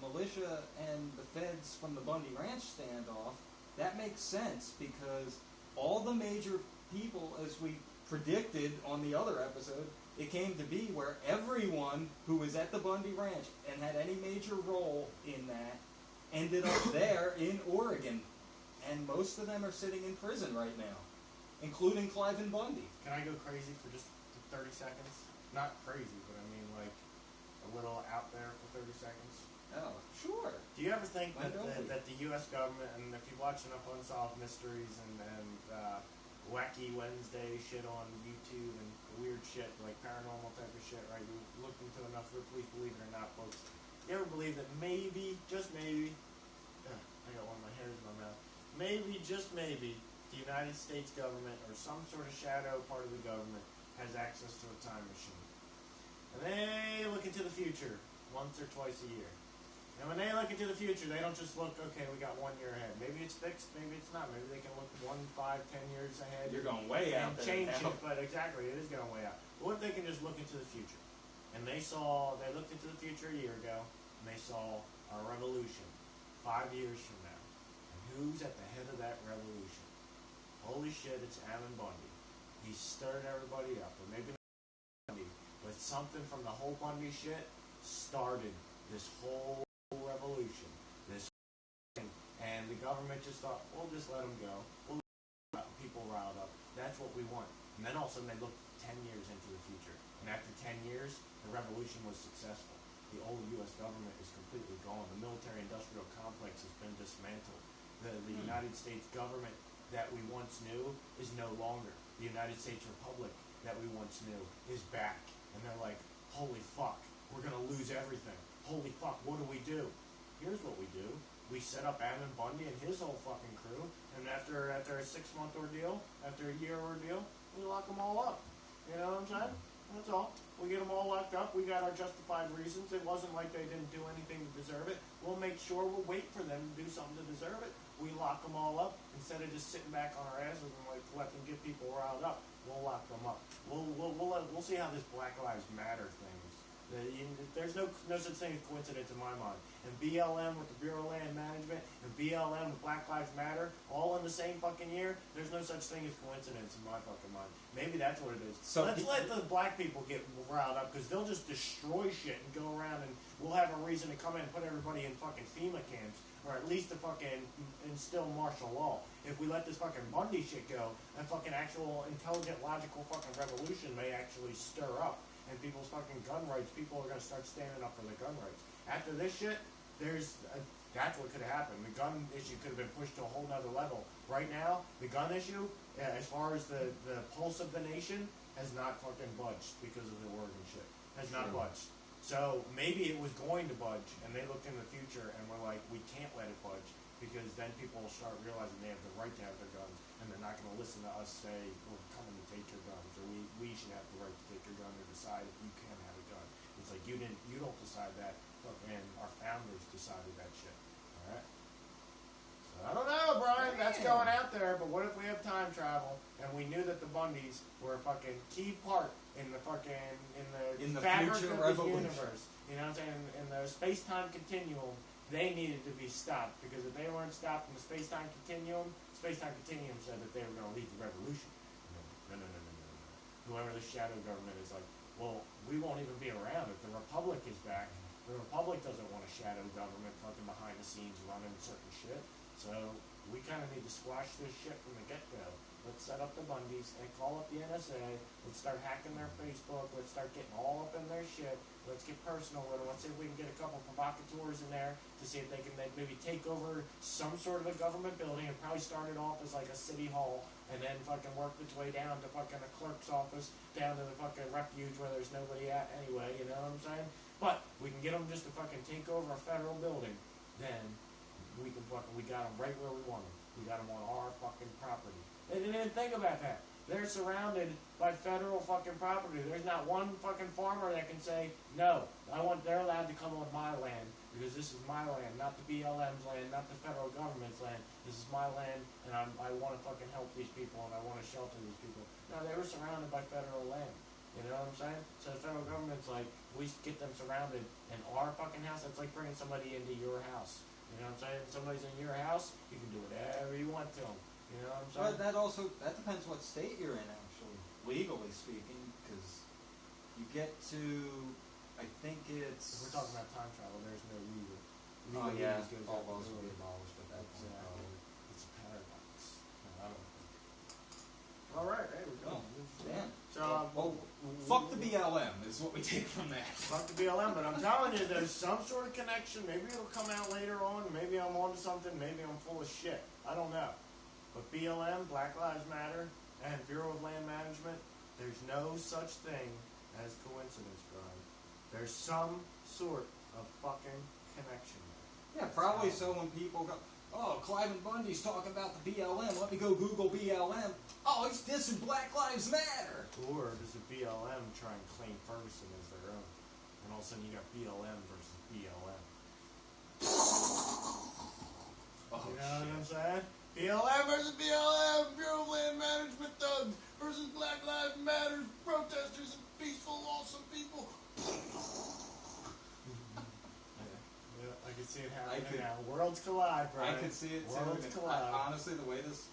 militia and the feds from the Bundy Ranch standoff, that makes sense because all the major people, as we predicted on the other episode, it came to be where everyone who was at the Bundy Ranch and had any major role in that ended up there in Oregon. And most of them are sitting in prison right now, including Cliven Bundy. Can I go crazy for just 30 seconds? Not crazy, but I mean like a little out there for 30 seconds. Oh, sure. Do you ever think Why that don't we? that the U.S. government, and if you watch enough Unsolved Mysteries and Wacky Wednesday shit on YouTube and weird shit, like paranormal type of shit, right? You look into enough for Please Believe It or Not books. You ever believe that maybe, just maybe, I got one of my hairs in my mouth, maybe, just maybe, the United States government or some sort of shadow part of the government has access to a time machine. And they look into the future once or twice a year. And when they look into the future, they don't just look, okay, we got 1 year ahead. Maybe it's fixed, maybe it's not. Maybe they can look 1, 5, 10 years ahead. You're going way out and there change now. it, but exactly, it is going way out. What if they can just look into the future? And they looked into the future a year ago, and they saw our revolution 5 years from now. And who's at the head of that revolution? Holy shit, it's Ammon Bundy. He stirred everybody up, or maybe not Bundy, but something from the whole Bundy shit started this whole revolution, this thing. And the government just thought, we'll just let them go. We'll let people riled up. That's what we want. And then all of a sudden they looked 10 years into the future. And after 10 years, the revolution was successful. The old U.S. government is completely gone. The military-industrial complex has been dismantled. The United States government that we once knew is no longer. The United States Republic that we once knew is back. And they're like, holy fuck, we're going to lose everything. Holy fuck, what do we do? Here's what we do. We set up Ammon Bundy and his whole fucking crew, and after a 6-month ordeal, after a year ordeal, we lock them all up. You know what I'm saying? That's all. We get them all locked up. We got our justified reasons. It wasn't like they didn't do anything to deserve it. We'll make sure we'll wait for them to do something to deserve it. We lock them all up instead of just sitting back on our asses and like let them get people riled up. We'll lock them up. We'll see how this Black Lives Matter thing is. There's no such thing as coincidence in my mind. And BLM with the Bureau of Land Management and BLM with Black Lives Matter all in the same fucking year, there's no such thing as coincidence in my fucking mind. Maybe that's what it is. So let's let the black people get riled up because they'll just destroy shit and go around and we'll have a reason to come in and put everybody in fucking FEMA camps or at least to fucking instill martial law. If we let this fucking Bundy shit go, that fucking actual intelligent, logical fucking revolution may actually stir up. And people's fucking gun rights, people are going to start standing up for their gun rights. After this shit, that's what could have happened. The gun issue could have been pushed to a whole nother level. Right now, the gun issue, as far as the pulse of the nation, has not fucking budged because of the Oregon shit. Has not budged. So maybe it was going to budge, and they looked in the future and were like, we can't let it budge, because then people will start realizing they have the right to have their guns, and they're not going to listen to us say, we're coming to take your guns, or we should have the right to take your gun or decide if you can have a gun. It's like, you don't decide that, and our founders decided that shit. Alright? So I don't know, Brian, that's going out there, but what if we have time travel, and we knew that the Bundys were a fucking key part in the fucking, in the fabric future of revolution. the universe. You know what I'm saying? In the space-time continuum, they needed to be stopped, because if they weren't stopped in the space-time continuum said that they were going to lead the revolution. No. Whoever the shadow government is like, well, we won't even be around if the Republic is back. The Republic doesn't want a shadow government fucking behind the scenes running certain shit. So we kind of need to squash this shit from the get-go. Let's set up the Bundys and call up the NSA. Let's start hacking their Facebook. Let's start getting all up in their shit. Let's get personal with it. Let's see if we can get a couple provocateurs in there to see if they can maybe take over some sort of a government building and probably start it off as like a city hall and then fucking work its way down to fucking a clerk's office, down to the fucking refuge where there's nobody at anyway, you know what I'm saying? But we can get them just to fucking take over a federal building, then we got them right where we want them. We got them on our fucking property. They didn't even think about that. They're surrounded by federal fucking property. There's not one fucking farmer that can say, no, they're allowed to come on my land because this is my land, not the BLM's land, not the federal government's land. This is my land, and I want to fucking help these people, and I want to shelter these people. No, they were surrounded by federal land. You know what I'm saying? So the federal government's like, we get them surrounded in our fucking house. That's like bringing somebody into your house. You know what I'm saying? If somebody's in your house, you can do whatever you want to them. You know what I'm saying? But that depends what state you're in, actually, legally speaking, because you get to, I think it's... If we're talking about time travel, there's no legal. Oh yeah, goes all out the those will door. be abolished at that point. Exactly. It's a paradox. No, I don't think. All right, hey, we're done. Damn. So, Fuck the BLM is what we take from that. fuck the BLM, but I'm telling you, there's some sort of connection. Maybe it'll come out later on. Maybe I'm onto something. Maybe I'm full of shit. I don't know. But BLM, Black Lives Matter, and Bureau of Land Management, there's no such thing as coincidence, Brian. There's some sort of fucking connection there. Yeah, probably so when people go, oh, Cliven Bundy's talking about the BLM, let me go Google BLM. Oh, he's dissing Black Lives Matter. Or does the BLM try and claim Ferguson as their own? And all of a sudden you got BLM versus BLM. BLM versus BLM, Bureau of Land Management thugs versus Black Lives Matter protesters and peaceful, awesome people. Yeah, I can see it happening now. Worlds collide, bro. I could see it too. Worlds and collide. honestly, the way this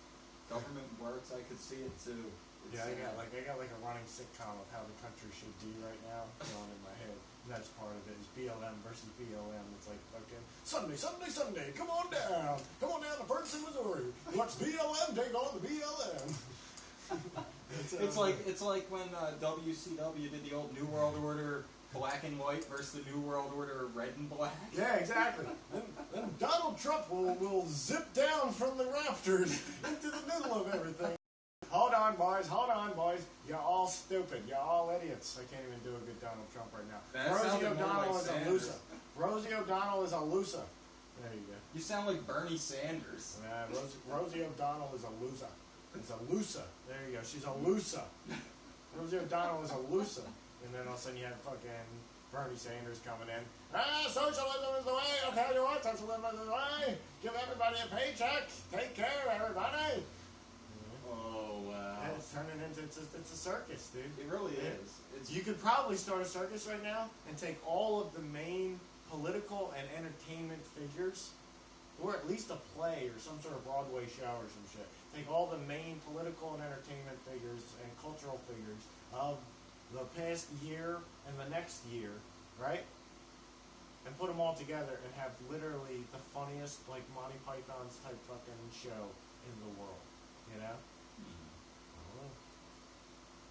government works, I could see it too. It's, Yeah, I got like a running sitcom of how the country should be right now going in my head. And that's part of it is BLM versus BLM. It's like fucking Sunday, come on down to Ferguson, Missouri. Watch BLM take on the BLM. it's like when WCW did the old New World Order black and white versus the New World Order red and black. Yeah, exactly. Then Donald Trump will zip down from the rafters into the middle of everything. Hold on, boys. You're all stupid. You're all idiots. I can't even do a good Donald Trump right now. That Rosie sounded more O'Donnell like is Sanders. a loser. Rosie O'Donnell is a loser. There you go. You sound like Bernie Sanders. Rosie O'Donnell is a loser. It's a loser. There you go. She's a loser. Rosie O'Donnell is a loser. And then all of a sudden you have fucking Bernie Sanders coming in. Socialism is the way. I'll tell you what, socialism is the way. Give everybody a paycheck. Take care of everybody. Oh wow! And it's turning into it's a circus, dude. It really is. It's You could probably start a circus right now and take all of the main political and entertainment figures, or at least a play or some sort of Broadway show or some shit. Take all the main political and entertainment figures and cultural figures of the past year and the next year, right? And put them all together and have literally the funniest, like Monty Python's type fucking show in the world, you know? I don't know.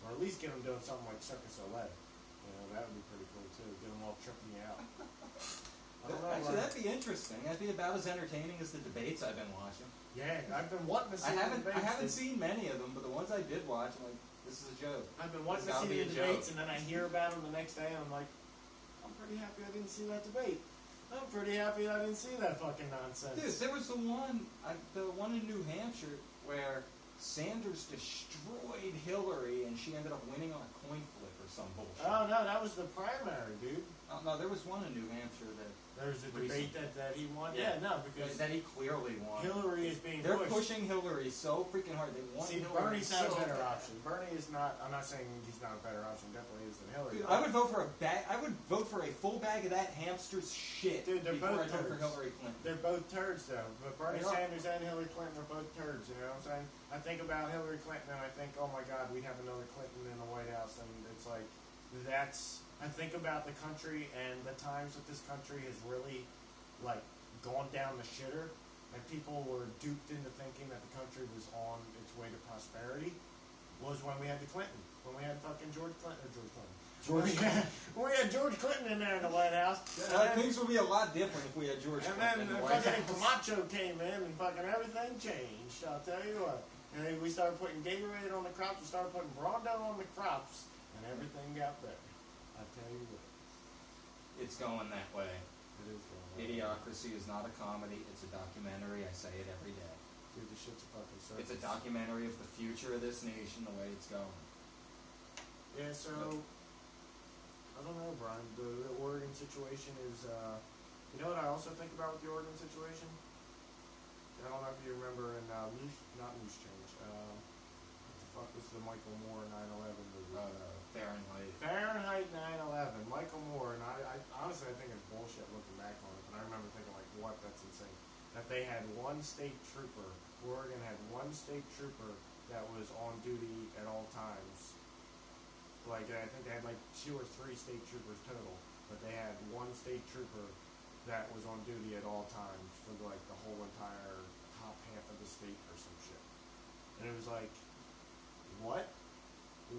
Or at least get them doing something like Circus Soleil. You know, that would be pretty cool too. Get them all tripping you out. I don't know. Actually, that'd be interesting. That'd be about as entertaining as the debates I've been watching. Yeah, I've been wanting to see I the debates. haven't seen many of them, but the ones I did watch, I'm like, this is a joke. I've been wanting It's to gotta see be the a debates, joke. and then I hear about them the next day, and I'm like, I'm pretty happy I didn't see that debate. I'm pretty happy I didn't see that fucking nonsense. Dude, there was the one in New Hampshire where Sanders destroyed Hillary and she ended up winning on a coin flip or some bullshit. Oh no, that was the primary, dude. No, there was one in New Hampshire There's a debate that he won. Yeah. Yeah, no, because that he clearly won. Hillary is being They're pushed. pushing Hillary so freaking hard. They want See, Hillary Bernie's not so a better bad. option. Bernie is not. I'm not saying he's not a better option. Definitely is than Hillary. Dude, I would vote for a full bag of that hamster's shit Dude, they're before both I vote for turds. Hillary Clinton. They're both turds, though. But Bernie They are. Sanders and Hillary Clinton are both turds. You know what I'm saying? I think about Hillary Clinton and I think, oh my God, we have another Clinton in the White House, and it's like that's. I think about the country and the times that this country has really, like, gone down the shitter, and people were duped into thinking that the country was on its way to prosperity. Was when we had the Clinton, when we had fucking George Clinton. When we had George Clinton in there in the White House. Things would be a lot different if we had George And Clinton then in the White fucking House. Camacho came in and fucking everything changed. I'll tell you what. And then we started putting Gatorade on the crops. We started putting Brawndo on the crops, and everything got better. I tell you what. It's going that way. It is going on. Idiocracy is not a comedy. It's a documentary. I say it every day. Dude, this shit's a fucking circus. It's a documentary of the future of this nation, the way it's going. Yeah, so I don't know, Brian. The Oregon situation is. You know what I also think about with the Oregon situation? I don't know if you remember in not Loose Change. What the fuck was the Michael Moore 9/11 movie? Fahrenheit. Fahrenheit 9/11. Michael Moore, and I honestly I think it's bullshit looking back on it, but I remember thinking like, what? That's insane. That they had one state trooper. Oregon had one state trooper that was on duty at all times. Like, I think they had like 2 or 3 state troopers total, but they had one state trooper that was on duty at all times for like the whole entire top half of the state or some shit. And it was like, what?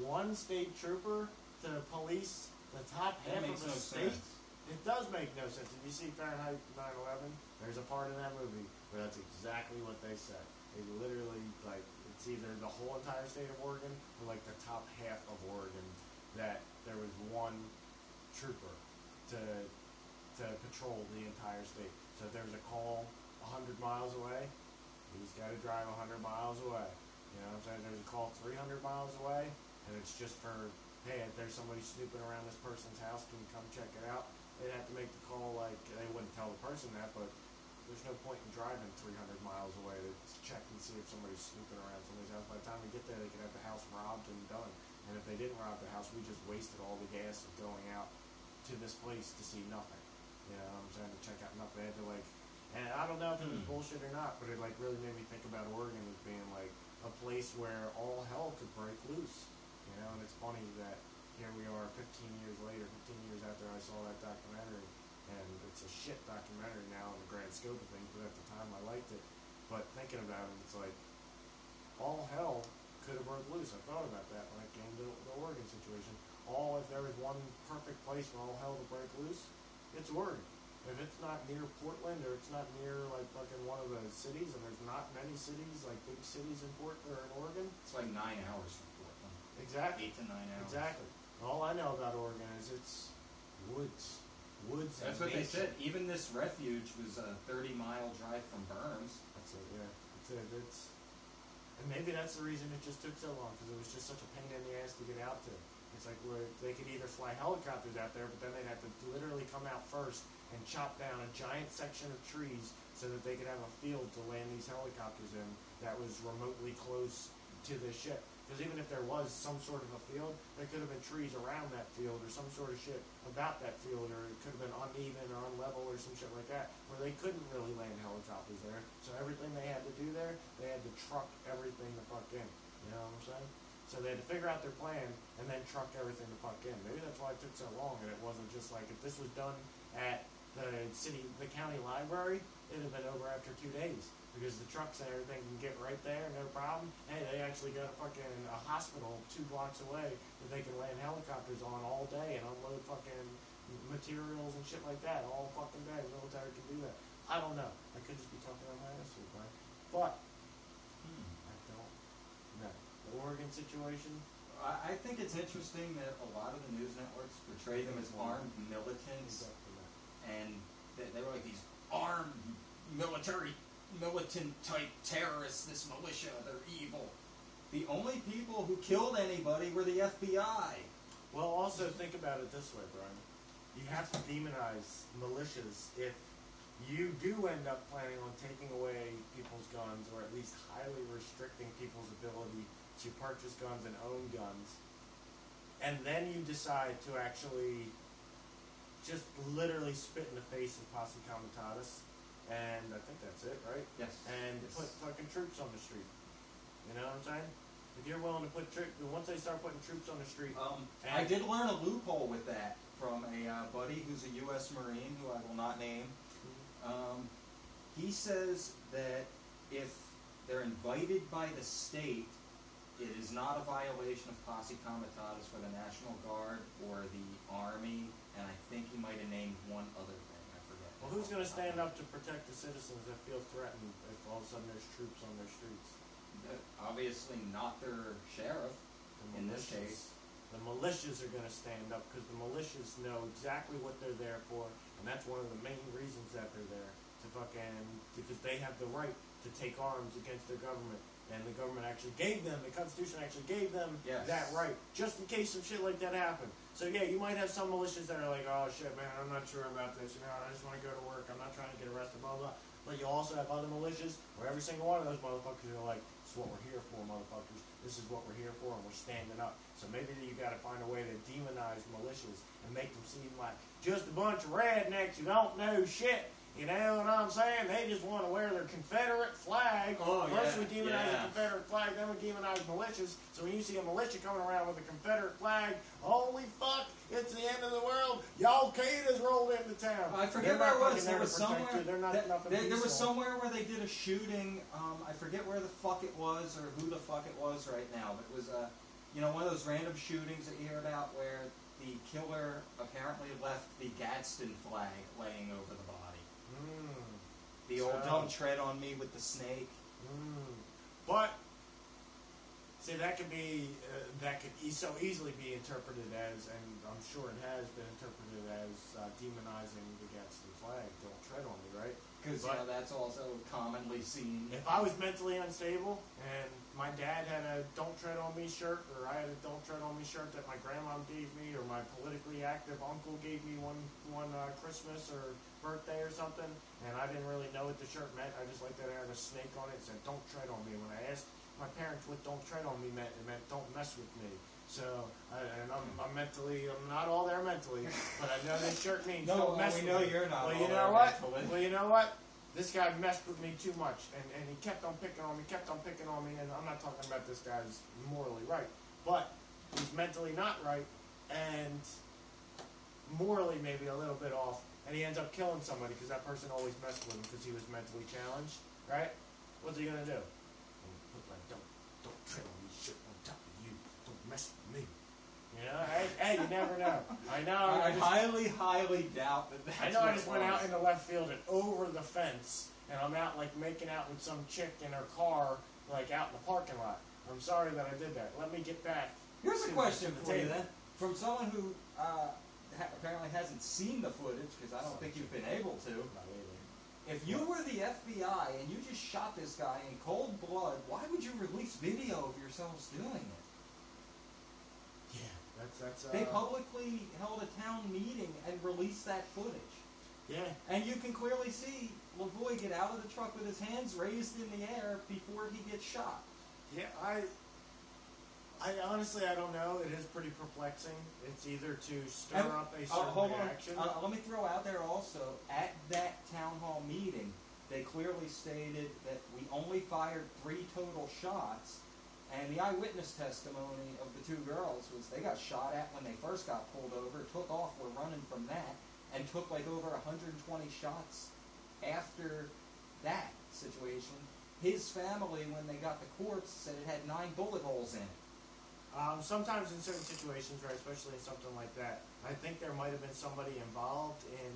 One state trooper to police the top That half makes of no the state? sense. It does make no sense. If you see Fahrenheit 9/11, there's a part in that movie where that's exactly what they said. They literally, like, it's either the whole entire state of Oregon or like the top half of Oregon that there was one trooper to patrol the entire state. So if there's a call 100 miles away, he's got to drive 100 miles away. You know what I'm saying? There's a call 300 miles away, and it's just for, hey, if there's somebody snooping around this person's house, can you come check it out? They'd have to make the call, like, they wouldn't tell the person that, but there's no point in driving 300 miles away to check and see if somebody's snooping around somebody's house. By the time we get there, they could have the house robbed and done. And if they didn't rob the house, we just wasted all the gas of going out to this place to see nothing. You know what I'm saying? To check out nothing. They had to like, and I don't know if it was bullshit or not, but it like really made me think about Oregon as being like a place where all hell could break loose. You know, and it's funny that here we are 15 years later, 15 years after I saw that documentary, and it's a shit documentary now in the grand scope of things, but at the time I liked it. But thinking about it, it's like, all hell could have broke loose. I thought about that when I came to the Oregon situation. If there was one perfect place for all hell to break loose, it's Oregon. If it's not near Portland, or it's not near like fucking one of the cities, and there's not many cities, like big cities in Oregon. It's like 9 hours from Portland. Exactly. 8 to 9 hours. Exactly. All I know about Oregon is it's woods. Woods and That's what they nature. said. Even this refuge was a 30-mile drive from Burns. That's it, yeah. And maybe that's the reason it just took so long, because it was just such a pain in the ass to get out to. It's like where they could either fly helicopters out there, but then they'd have to literally come out first and chop down a giant section of trees so that they could have a field to land these helicopters in that was remotely close to the ship. Because even if there was some sort of a field, there could have been trees around that field or some sort of shit about that field, or it could have been uneven or unlevel or some shit like that, where they couldn't really land helicopters there. So everything they had to do there, they had to truck everything the fuck in. You know what I'm saying? So they had to figure out their plan and then truck everything the fuck in. Maybe that's why it took so long, and it wasn't just like, if this was done at the county library, it'd have been over after 2 days. Because the trucks and everything can get right there, no problem. Hey, they actually got a hospital 2 blocks away that they can land helicopters on all day and unload fucking materials and shit like that all fucking day. The military can do that. I don't know. I could just be talking on my ass here, Brian. But I don't know. The Oregon situation. I think it's interesting that a lot of the news networks portray them as armed militants, and they were like these armed militant type terrorists, this militia, they're evil. The only people who killed anybody were the FBI. Well, also think about it this way, Brian. You have to demonize militias if you do end up planning on taking away people's guns, or at least highly restricting people's ability to purchase guns and own guns, and then you decide to actually just literally spit in the face of Posse Comitatus, and I think that's it, right? Yes. And put fucking troops on the street. You know what I'm saying? If you're willing to put once they start putting troops on the street. I did learn a loophole with that from a buddy who's a U.S. Marine, who I will not name. He says that if they're invited by the state, it is not a violation of Posse Comitatus for the National Guard or the Army, and I think he might have named one other thing. I forget. Well, who's going to stand up to protect the citizens that feel threatened if all of a sudden there's troops on their streets? Obviously not their sheriff, in this case. The militias are going to stand up, because the militias know exactly what they're there for, and that's one of the main reasons that they're there, because they have the right to take arms against their government. And the government actually gave them, the Constitution actually gave them that right, just in case some shit like that happened. So yeah, you might have some militias that are like, oh shit, man, I'm not sure about this, I just want to go to work, I'm not trying to get arrested, blah, blah. But you also have other militias where every single one of those motherfuckers are like, this is what we're here for, motherfuckers. This is what we're here for, and we're standing up. So maybe you got to find a way to demonize militias and make them seem like just a bunch of rednecks who don't know shit. You know what I'm saying? They just want to wear their Confederate flag. First we demonize the Confederate flag, then we demonize militias. So when you see a militia coming around with a Confederate flag, holy fuck, it's the end of the world. Al-Qaeda's rolled into town. I forget where it was. There was somewhere. There was somewhere where they did a shooting. I forget where the fuck it was or who the fuck it was right now. But it was one of those random shootings that you hear about where the killer apparently left the Gadsden flag laying over the body. The old "don't tread on me" with the snake. But see, that could so easily be interpreted as, and I'm sure it has been interpreted as, demonizing the Gadsden flag. Don't tread on me, right? Because But- that's also commonly seen. If I was mentally unstable and my dad had a "Don't Tread on Me" shirt, or I had a "Don't Tread on Me" shirt that my grandma gave me, or my politically active uncle gave me one Christmas or birthday or something, and I didn't really know what the shirt meant, I just liked that it had a snake on it and said "Don't tread on me." When I asked my parents what "Don't tread on me" meant, it meant "Don't mess with me." So, I'm mentally, I'm not all there mentally, but I know this shirt means No, "Don't mess we with know me." you're not Well, all you there know what? mentally. Well, you know what? This guy messed with me too much, and he kept on picking on me, and I'm not talking about this guy's morally right, but he's mentally not right, and morally maybe a little bit off, and he ends up killing somebody because that person always messed with him because he was mentally challenged, right? What's he gonna do? Put my don't tread on me shit on top of you, don't mess with me. You know, hey, you never know. I know. I highly doubt that that's I know I what just it went out was. into left field and over the fence, and I'm out like making out with some chick in her car, like out in the parking lot. I'm sorry that I did that. Let me get back. Here's a to- question to the for you table. then. From someone who apparently hasn't seen the footage, because I don't think you've been able to. Not really. If you were the FBI and you just shot this guy in cold blood, why would you release video of yourselves doing it? Yeah, that's. They publicly held a town meeting and released that footage. Yeah. And you can clearly see Lavoie get out of the truck with his hands raised in the air before he gets shot. Yeah, I honestly, I don't know. It is pretty perplexing. It's either to stir And- up a certain hold reaction. on. Let me throw out there also, at that town hall meeting, they clearly stated that we only fired 3 total shots, and the eyewitness testimony of the 2 girls was they got shot at when they first got pulled over, took off, were running from that, and took like over 120 shots after that situation. His family, when they got the corpse, said it had 9 bullet holes in it. Sometimes in certain situations, right, especially in something like that, I think there might have been somebody involved in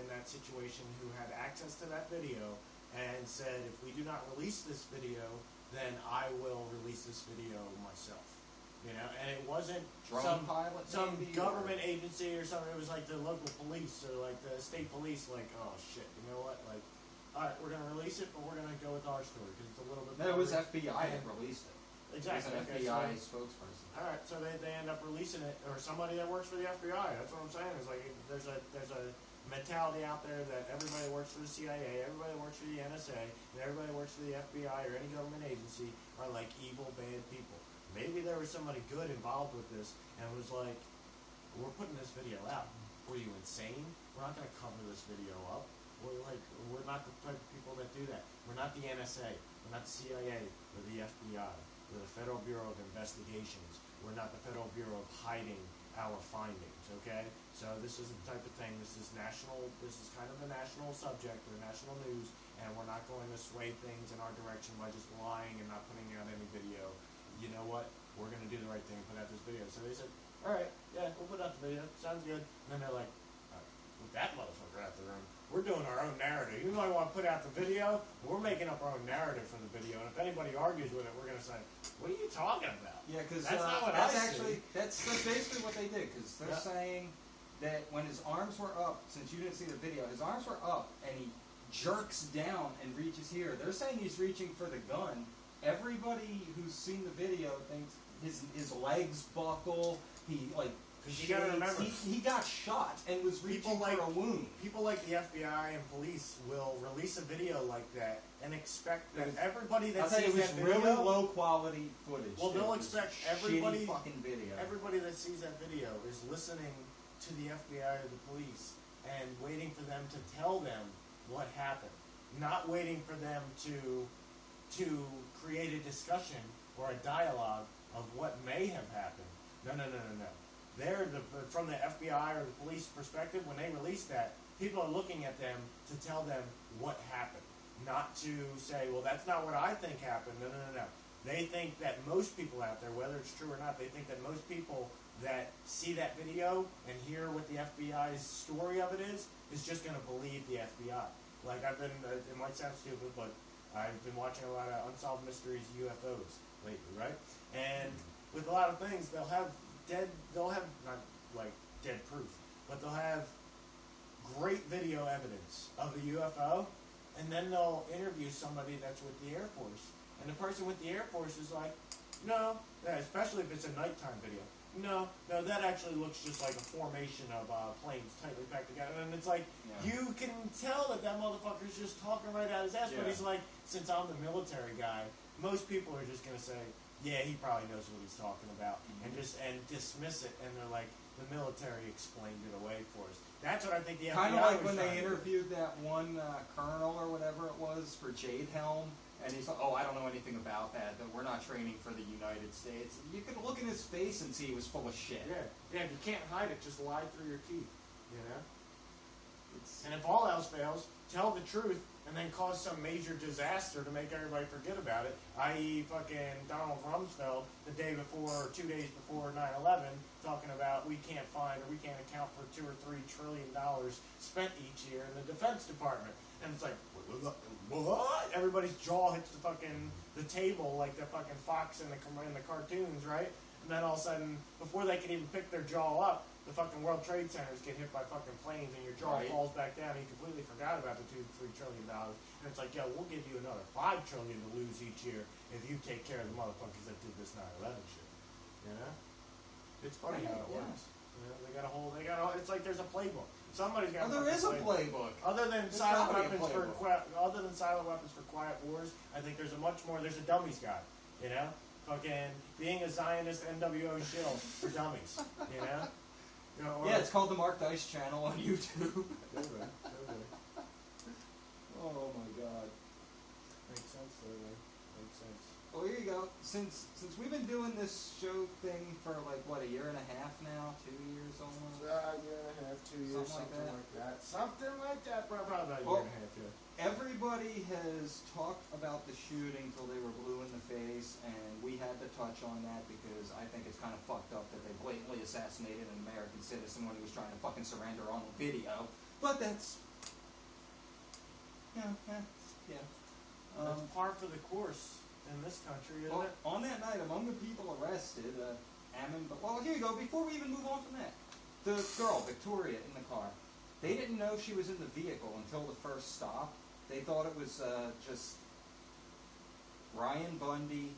that situation who had access to that video and said, if we do not release this video, then I will release this video myself. You know, and it wasn't Drone pilot, some maybe, government agency or something. It was like the local police or like the state police. Like, oh shit, you know what? Like, all right, we're gonna release it, but we're gonna go with our story because it's a little bit. No, it was more- FBI that released it. Exactly. It was an Okay, FBI so- spokesperson. all right, so they end up releasing it, or somebody that works for the FBI. That's what I'm saying. It's like there's a mentality out there that everybody works for the CIA, everybody works for the NSA, and everybody works for the FBI or any government agency are like evil, bad people. Maybe there was somebody good involved with this and was like, "We're putting this video out. Were you insane? We're not going to cover this video up. We're not the type of people that do that. We're not the NSA. We're not the CIA. We're the FBI. We're the Federal Bureau of Investigations. We're not the Federal Bureau of hiding our findings, okay? So this is the type of thing, this is kind of a national subject or national news, and we're not going to sway things in our direction by just lying and not putting out any video. You know what? We're going to do the right thing and put out this video. So they said, all right, yeah, we'll put out the video. Sounds good. And then they're like, all right, with that motherfucker out the room, we're doing our own narrative. You might want to put out the video. We're making up our own narrative for the video, and if anybody argues with it, we're going to say, "What are you talking about?" Yeah, because That's not what that's I actually that's basically what they did. Because they're Yeah. saying that when his arms were up, since you didn't see the video, his arms were up and he jerks down and reaches here. They're saying he's reaching for the gun. Everybody who's seen the video thinks his legs buckle. He like. 'Cause you gotta shakes. remember, he got shot and was reaching like- for a wound. People like the FBI and police will release a video like that and expect that It was- everybody that I'll tell you, sees it was that video, really low quality footage. Well, too. they'll It was expect shitty everybody- fucking video. everybody that sees that video is listening to the FBI or the police and waiting for them to tell them what happened, not waiting for them to create a discussion or a dialogue of what may have happened. No. They're from the FBI or the police perspective, when they release that, people are looking at them to tell them what happened, not to say, well, that's not what I think happened. No. They think that most people out there, whether it's true or not, they think that most people that see that video and hear what the FBI's story of it is just going to believe the FBI. Like it might sound stupid, but I've been watching a lot of Unsolved Mysteries UFOs lately, right? And with a lot of things, they'll have not like dead proof, but they'll have great video evidence of a UFO, and then they'll interview somebody that's with the Air Force, and the person with the Air Force is like, no, especially if it's a nighttime video. No, that actually looks just like a formation of planes tightly packed together. And it's like, you can tell that motherfucker's just talking right out of his ass. But he's like, since I'm the military guy, most people are just going to say, yeah, he probably knows what he's talking about. And dismiss it. And they're like, the military explained it away for us. That's what I think the FBI Kind of like when was they trying to do. interviewed that one colonel or whatever it was for Jade Helm. And he's like, oh, I don't know anything about that. That we're not training for the United States. You could look in his face and see he was full of shit. Yeah, if you can't hide it, just lie through your teeth, you know? And if all else fails, tell the truth and then cause some major disaster to make everybody forget about it, i.e. fucking Donald Rumsfeld the day before, or 2 days before 9/11, talking about we can't find or we can't account for $2 or $3 trillion spent each year in the Defense Department. And it's like, what? Everybody's jaw hits the table like the fucking fox in the cartoons, right? And then all of a sudden, before they can even pick their jaw up, the fucking World Trade Centers get hit by fucking planes, and your jaw falls back down. And you completely forgot about the $2 to $3 trillion. And it's like, we'll give you another $5 trillion to lose each year if you take care of the motherfuckers that did this 9/11 shit. You know? It's funny how it works. You know, they got a whole. It's like there's a playbook. Somebody's got. Well, there is a playbook. Other than silent weapons for quiet wars, I think there's a much more. There's a dummies guide. You know, fucking being a Zionist NWO shill for dummies. You know. Yeah, it's called the Mark Dice channel on YouTube. Oh my god. Makes sense, though, man. Makes sense. Well, here you go. Since we've been doing this show thing for like what, a year and a half now, 2 years almost. A year and a half, 2 years, something like that. Something like that. Probably about a year and a half. Yeah. Everybody has talked about the shooting till they were blue in the face, and we had to touch on that because I think it's kind of fucked up that they blatantly assassinated an American citizen when he was trying to fucking surrender on the video. But that's... Yeah. That's par for the course in this country, isn't it? On that night, among the people arrested, well, here you go. Before we even move on from that, the girl, Victoria, in the car, they didn't know she was in the vehicle until the first stop. They thought it was just Ryan Bundy,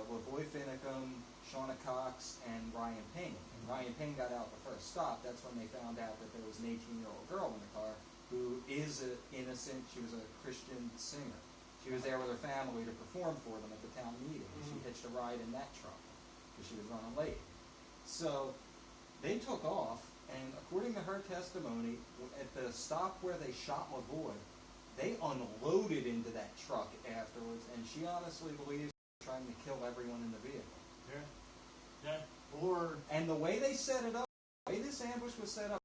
Lavoy Finicum, Shauna Cox, and Ryan Payne. And Ryan Payne got out the first stop. That's when they found out that there was an 18-year-old girl in the car who is innocent. She was a Christian singer. She was there with her family to perform for them at the town meeting. And she hitched a ride in that truck because she was running late. So they took off, and according to her testimony, at the stop where they shot Lavoy, they unloaded into that truck afterwards, and she honestly believes they're trying to kill everyone in the vehicle. Yeah. Or... And the way they set it up, the way this ambush was set up,